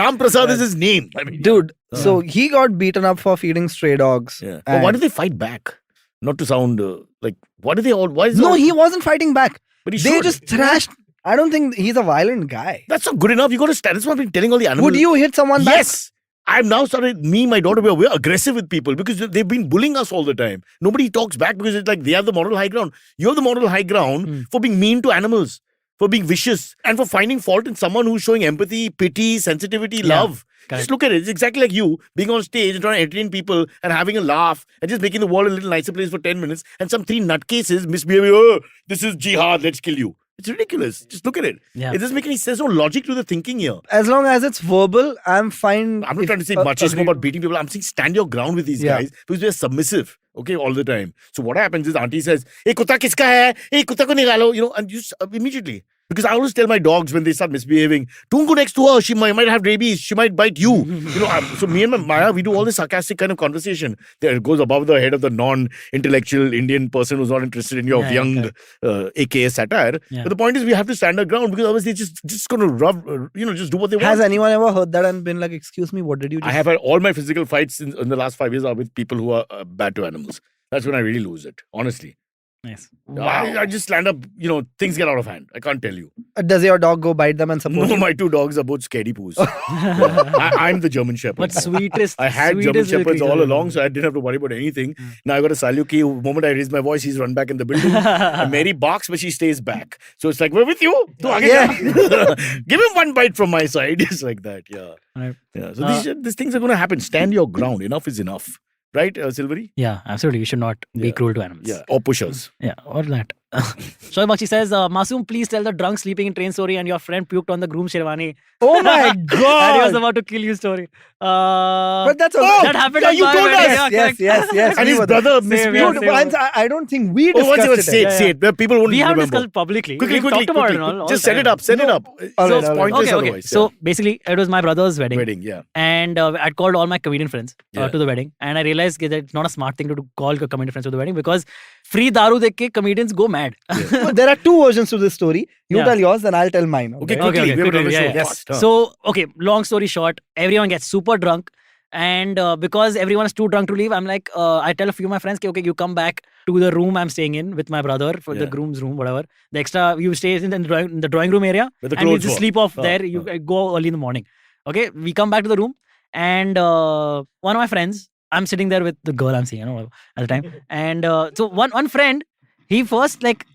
Ram Prasad is his name. I mean, Dude, so he got beaten up for feeding stray dogs. yeah. But why do they fight back? Not to sound like, why do they all? Why is No, all, he wasn't fighting back. But he They should. just thrashed. I don't think he's a violent guy. That's not good enough. You got to stand. That's what I've been telling all the animals. Would you hit someone back? Yes. I've now started, me, my daughter, we're aggressive with people because they've been bullying us all the time. Nobody talks back because it's like they have the moral high ground. You have the moral high ground for being mean to animals, for being vicious, and for finding fault in someone who's showing empathy, pity, sensitivity, Yeah, love. correct. Just look at it. It's exactly like you being on stage and trying to entertain people and having a laugh and just making the world a little nicer place for 10 minutes. And some three nutcases misbehaving, oh, this is jihad, let's kill you. It's ridiculous. Just look at it. Yeah. It doesn't make any sense. There's no logic to the thinking here. As long as it's verbal, I'm fine. I'm not if- trying to say uh, machismo agree. about beating people. I'm saying stand your ground with these Yeah. guys because they're submissive. okay, all the time. So what happens is auntie says, "Hey, kutta kiska hai? Hey, kutta ko nikalo," and you just immediately. Because I always tell my dogs when they start misbehaving, don't go next to her. She might have rabies. She might bite you. So me and my Maya, we do all this sarcastic kind of conversation. There it goes above the head of the non-intellectual Indian person who's not interested in your young, AKA satire. Yeah. But the point is, we have to stand our ground because otherwise they're just going to rub, just do what they want. Has anyone ever heard that and been like, excuse me, what did you just... I have had all my physical fights in the last 5 years are with people who are bad to animals. That's when I really lose it, honestly. Nice. I just stand up, things get out of hand. I can't tell you. Does your dog go bite them and support No, you? my 2 dogs are both scaredy poos. I'm the German Shepherd. But sweetest. I had sweetest German Shepherds creature all ever. along, so I didn't have to worry about anything. Now I got a Saluki. The moment I raise my voice, he's run back in the building. And Mary barks, but she stays back. So it's like, we're with you. Give him one bite from my side. It's like that, yeah. Right. Yeah. So these things are going to happen. Stand your ground. Enough is enough. Right, Silvery? Yeah, absolutely. You should not be Yeah. cruel to animals. Yeah. Or pushers. Yeah, or that. Shoaib Akhtar says, Masoom, please tell the drunk sleeping in train story and your friend puked on the groom Sherwani. Oh my And he was god! about to kill you story. But that's okay. Oh, that happened yeah, at you my told wedding. us. Yeah, Yes. And we his were there. brother Same, misbehaved. yeah, Dude, same. once I don't think we Oh, once you discussed say it. it, say it. People won't We haven't remember. discussed it publicly. Quickly, We've talked about it all Just the set it time. up. Set it up. All So right, it's all right. pointless Okay. otherwise. So basically, it was my brother's wedding. Wedding, yeah. And I'd called all my comedian friends Yeah. to the wedding. And I realized that it's not a smart thing to call your comedian friends to the wedding because free daru dekh ke comedians go mad. So there are 2 versions to this story. You Yeah. tell yours, then I'll tell mine. Okay, quickly. okay, We have to quickly, run the yeah, show yeah. fast. huh? So, okay, long story short, everyone gets super drunk. And because everyone is too drunk to leave, I'm like, I tell a few of my friends, okay, you come back to the room I'm staying in with my brother for the Yeah. groom's room, whatever. The extra, you stay in the drawing room area Where the and you clothes just were. sleep off Oh, there. You go early in the morning. Okay, we come back to the room and one of my friends, I'm sitting there with the girl I'm seeing at the time. And so one friend, he first like,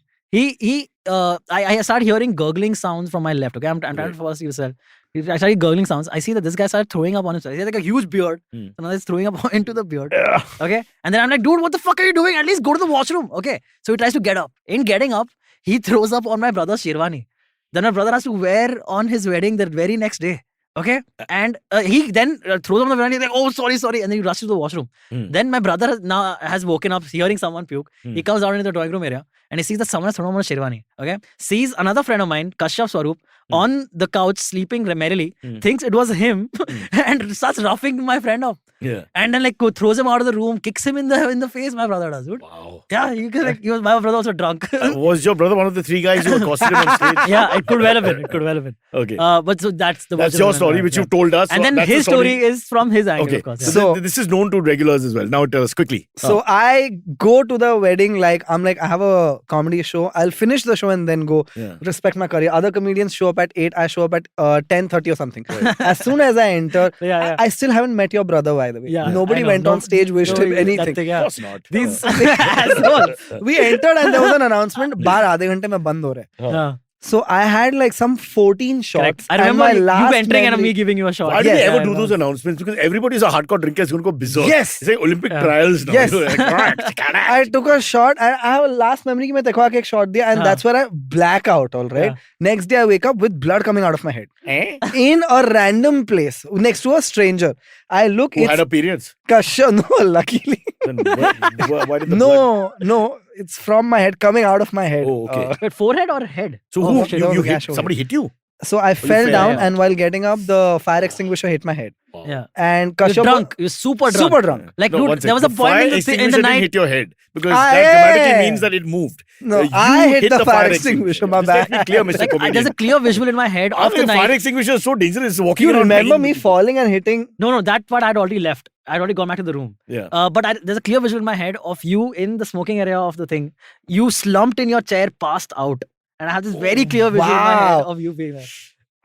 I started hearing gurgling sounds from my left. Okay, I'm trying to force yourself. I started gurgling sounds. I see that this guy started throwing up on himself. He had like a huge beard. Hmm. So now he's throwing up into the beard. Okay. And then I'm like, dude, what the fuck are you doing? At least go to the washroom. Okay. So he tries to get up. In getting up, he throws up on my brother's sherwani. Then my brother has to wear on his wedding the very next day. Okay. And he then throws up on the sherwani. He's like, oh, sorry. And then he rushes to the washroom. Then my brother now has woken up hearing someone puke. He comes out into the drawing room area and he sees that someone has thrown up on a sherwani. Okay. Sees another friend of mine, Kashyap Swaroop, on the couch sleeping merrily, thinks it was him and starts roughing my friend up. Yeah. And then like throws him out of the room, kicks him in the face. My brother does, dude. Wow. Yeah, my brother also drunk. Was your brother one of the 3 guys who accosted him on stage? Yeah, it could well have been. Okay. But so that's the That's version your of my story, life, which yeah. you've told us. And So then that's his the story is from his angle, Okay. of course. So Yeah. this is known to regulars as well. Now tell us quickly. So I go to the wedding like I'm like I have a comedy show. I'll finish the show and then go. Yeah. Respect my career. Other comedians show up at 8. I show up at 10:30 or something. As soon as I enter, Yeah. I still haven't met your brother by the way. Yeah, Nobody I know. went on stage, wished him that anything. thing, Of yeah. course not. These Assholes. We entered and there was an announcement. Bar आधे घंटे में बंद हो रहा है. Yeah. So I had like some 14 shots. Correct. I and remember my you last entering and memory- me giving you a shot. Why do Yes, they ever Yeah, do I those know. announcements? Because everybody is a hardcore drinker. It's going to go berserk. Yes. It's like Olympic Yeah. trials now. Yes. I I took a shot and I have a last memory कि मैं देखो आके एक shot दिया and that's where I black out. All right. Yeah. Next day I wake up with blood coming out of my head Eh? in a random place next to a stranger. I look. Who had a periods? Kasha. No, luckily. Then why did the blood? No. It's from my head, coming out of my head. Oh, okay. But forehead or head? So Oh, who shit, you that was a hit? gash over Somebody hit you? So I fell fell, down yeah. and while getting up, the fire extinguisher hit my head. Yeah. And You're Kashyap drunk. You're super drunk. Super drunk. Like, No, dude, one there was a second. point Fire in the extinguisher night. didn't hit your head because Ah, that yeah. grammatically means that it moved. No, You I hit the fire extinguisher. extinguisher. My Just let bad. me clear, Mr. Like, Comedian. there's a clear visual in my head of After the fire night. extinguisher is so dangerous. Walking You around remember banging me people. falling and hitting? No, that part I'd already left. I'd already gone back to the room. Yeah. But there's a clear visual in my head of you in the smoking area of the thing. You slumped in your chair, passed out. And I have this very clear visual in my head Wow. of you being there.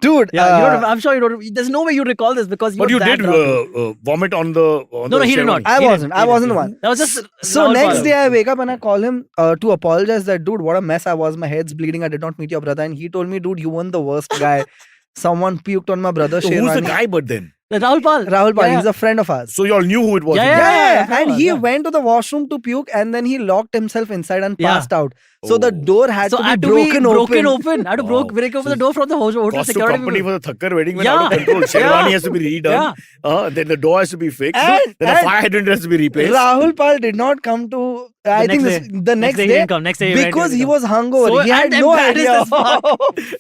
Dude, Yeah, you don't. I'm sure you don't. There's no way you recall this because you. But were you that did drunk. vomit on the. No, he did not. I He wasn't. didn't. I He wasn't didn't. one. That was just. So Rahul next Pal. day I wake up and I call him to apologize that, dude, what a mess I was. My head's bleeding. I did not meet your brother. And he told me, dude, you weren't the worst guy. Someone puked on my brother's So who's the sherwani. guy but then? Rahul Pal. Rahul Pal, Yeah, he's a friend of ours. So you all knew who it was. Yeah, Yeah, and he yeah. went to the washroom to puke and then he locked himself inside and Yeah. passed out. So the Oh. door had So to I had be to be broken open. I had to Wow. break open the door from the hotel Cost to security. company people. for the Thakkar wedding went Yeah. out of control. Sherwani Yeah. has to be redone. Yeah. Then the door has to be fixed. And- then the and- fire hydrant has to be replaced. Rahul Pal did not come to, I think the next he day didn't come. Next day he because went, he was hungover. So, he had and no embarrassed idea. as fuck.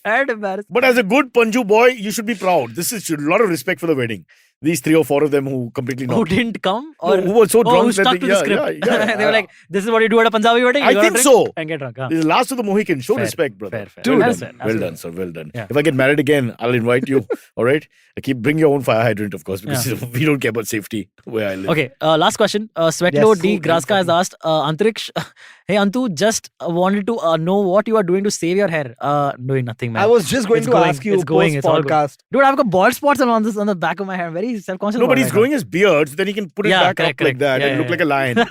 And embarrassed. But as a good Panju boy, you should be proud. This is a lot of respect for the wedding. These 3 or 4 of them who completely Who knocked. didn't come? No, Or who were so drunk who that stuck they- to the yeah, script. yeah, They were like, this is what you do at a Punjabi wedding. I You gotta think drink so. And get drunk. Huh? This is the last of the Mohicans. Show Fair. respect, brother. Fair, fair. Well That's done. fair. Well Absolutely. done, sir. Well done. Yeah. If I get married again, I'll invite you. All right? Bring your own fire hydrant, of course, because we don't care about safety where I live. Okay, last question. Sweatload Yes. D. Graska has asked, Antariksh, hey Antu, just wanted to know what you are doing to save your hair. Doing nothing, man. I was just going It's to going, ask you it's going, post it's all good. podcast. Dude, I've got bald spots on the back of my hair. I'm very self-conscious. No, about but he's it right growing his beard, so then he can put it Yeah, back correct, up like correct. that Yeah, and look yeah, like a lion. now.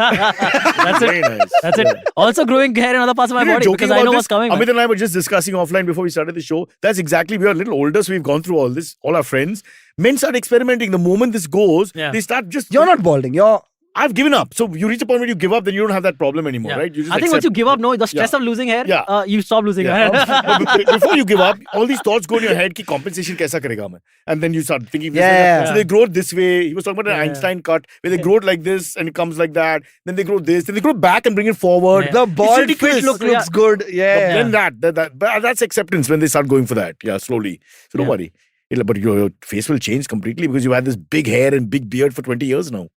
That's Very it. nice. That's it. Also growing hair in other parts of my We were body joking because I about know this. what's coming. Amit man. and I were just discussing offline before we started the show. That's exactly, we are a little older, so we've gone through all this, all our friends. Men start experimenting. The moment this goes, Yeah. they start just... You're not balding. You're I've given up. So you reach a point where you give up, then you don't have that problem anymore, Yeah. right? You just I think once accept- you give up, no, the stress Yeah. of losing hair, Yeah. you stop losing Yeah. hair. But before you give up, all these thoughts go in your head ki compensation kaisa karega main? And then you start thinking this Yeah. So they grow it this way. He was talking about an Yeah. Einstein cut where they grow it like this and it comes like that. Then they grow this. Then they grow back and bring it forward. Yeah. the bald ridiculous. fit look Yeah. looks good. Yeah. Then that's acceptance when they start going for that. Yeah, slowly. So don't Yeah. worry. But your face will change completely because you had this big hair and big beard for 20 years now.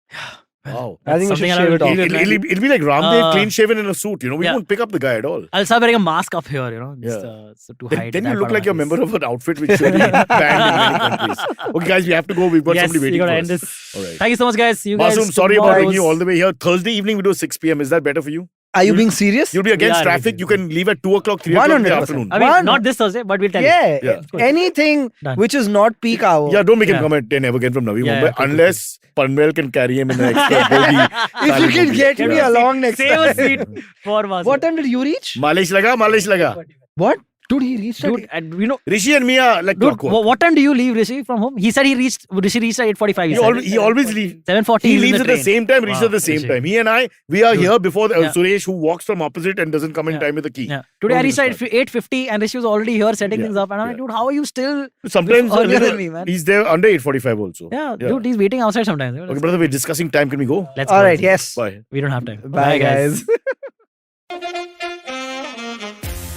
Wow. I think we Something should I'll shave it deal off. with, man. It'll be like Ramdev Uh, clean shaven in a suit. We yeah. won't pick up the guy at all. I'll start wearing a mask up here, just, Yeah. so to Then, hide. then that you look part like of you're a my member face. of an outfit which should be banned in many countries. Okay, guys, we have to go. We've got Yes, somebody we waiting gotta for end us. this. All right. Thank you so much, guys. You guys. Masoom, sorry about tomorrow bringing you is- all the way here. Thursday evening we do 6 p.m. Is that better for you? Are you being serious? You'll be against Yeah, traffic. it is. You can leave at 2 o'clock, 3 o'clock in the 100%. afternoon. I mean, One- not this Thursday, but we'll tell you. Yeah. Yeah. Anything Done. which is not peak hour. Yeah, don't make him Yeah. come at 10 ever again from Navi Yeah, Mumbai yeah, cool, unless Panvel can carry him in the extra bogie. If you can get me Yeah. along next Save a time. seat for Masoom. What time did you reach? Malish laga. What? Dude, he reached Dude, and you know, Rishi and Mia like dude, clockwork. what time do you leave Rishi from home? He said Rishi reached at 8:45. He always leaves. 7:40. He he's in leaves the at the train. same time, reaches Wow, at the same Rishi. time. He and I, we are Dude. here before Yeah. Suresh, who walks from opposite and doesn't come in Yeah. time with the key. Yeah. Today I Don't reached at understand. 8:50 and Rishi was already here setting Yeah, things up. And I'm like, yeah. dude, how are you still? Sometimes a Earlier little- than me, man. he's there under 8:45 also. Yeah, dude, he's waiting outside sometimes. Okay, brother, we're discussing time. Can we go? Let's All go. right, yes. Bye. We don't have time. Bye, guys.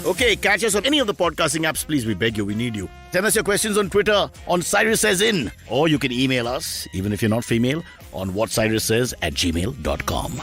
Okay, catch us on any of the podcasting apps, please. We beg you, we need you. Send us your questions on Twitter on Cyrus Says In, or you can email us, even if you're not female, on whatcyrussays@gmail.com.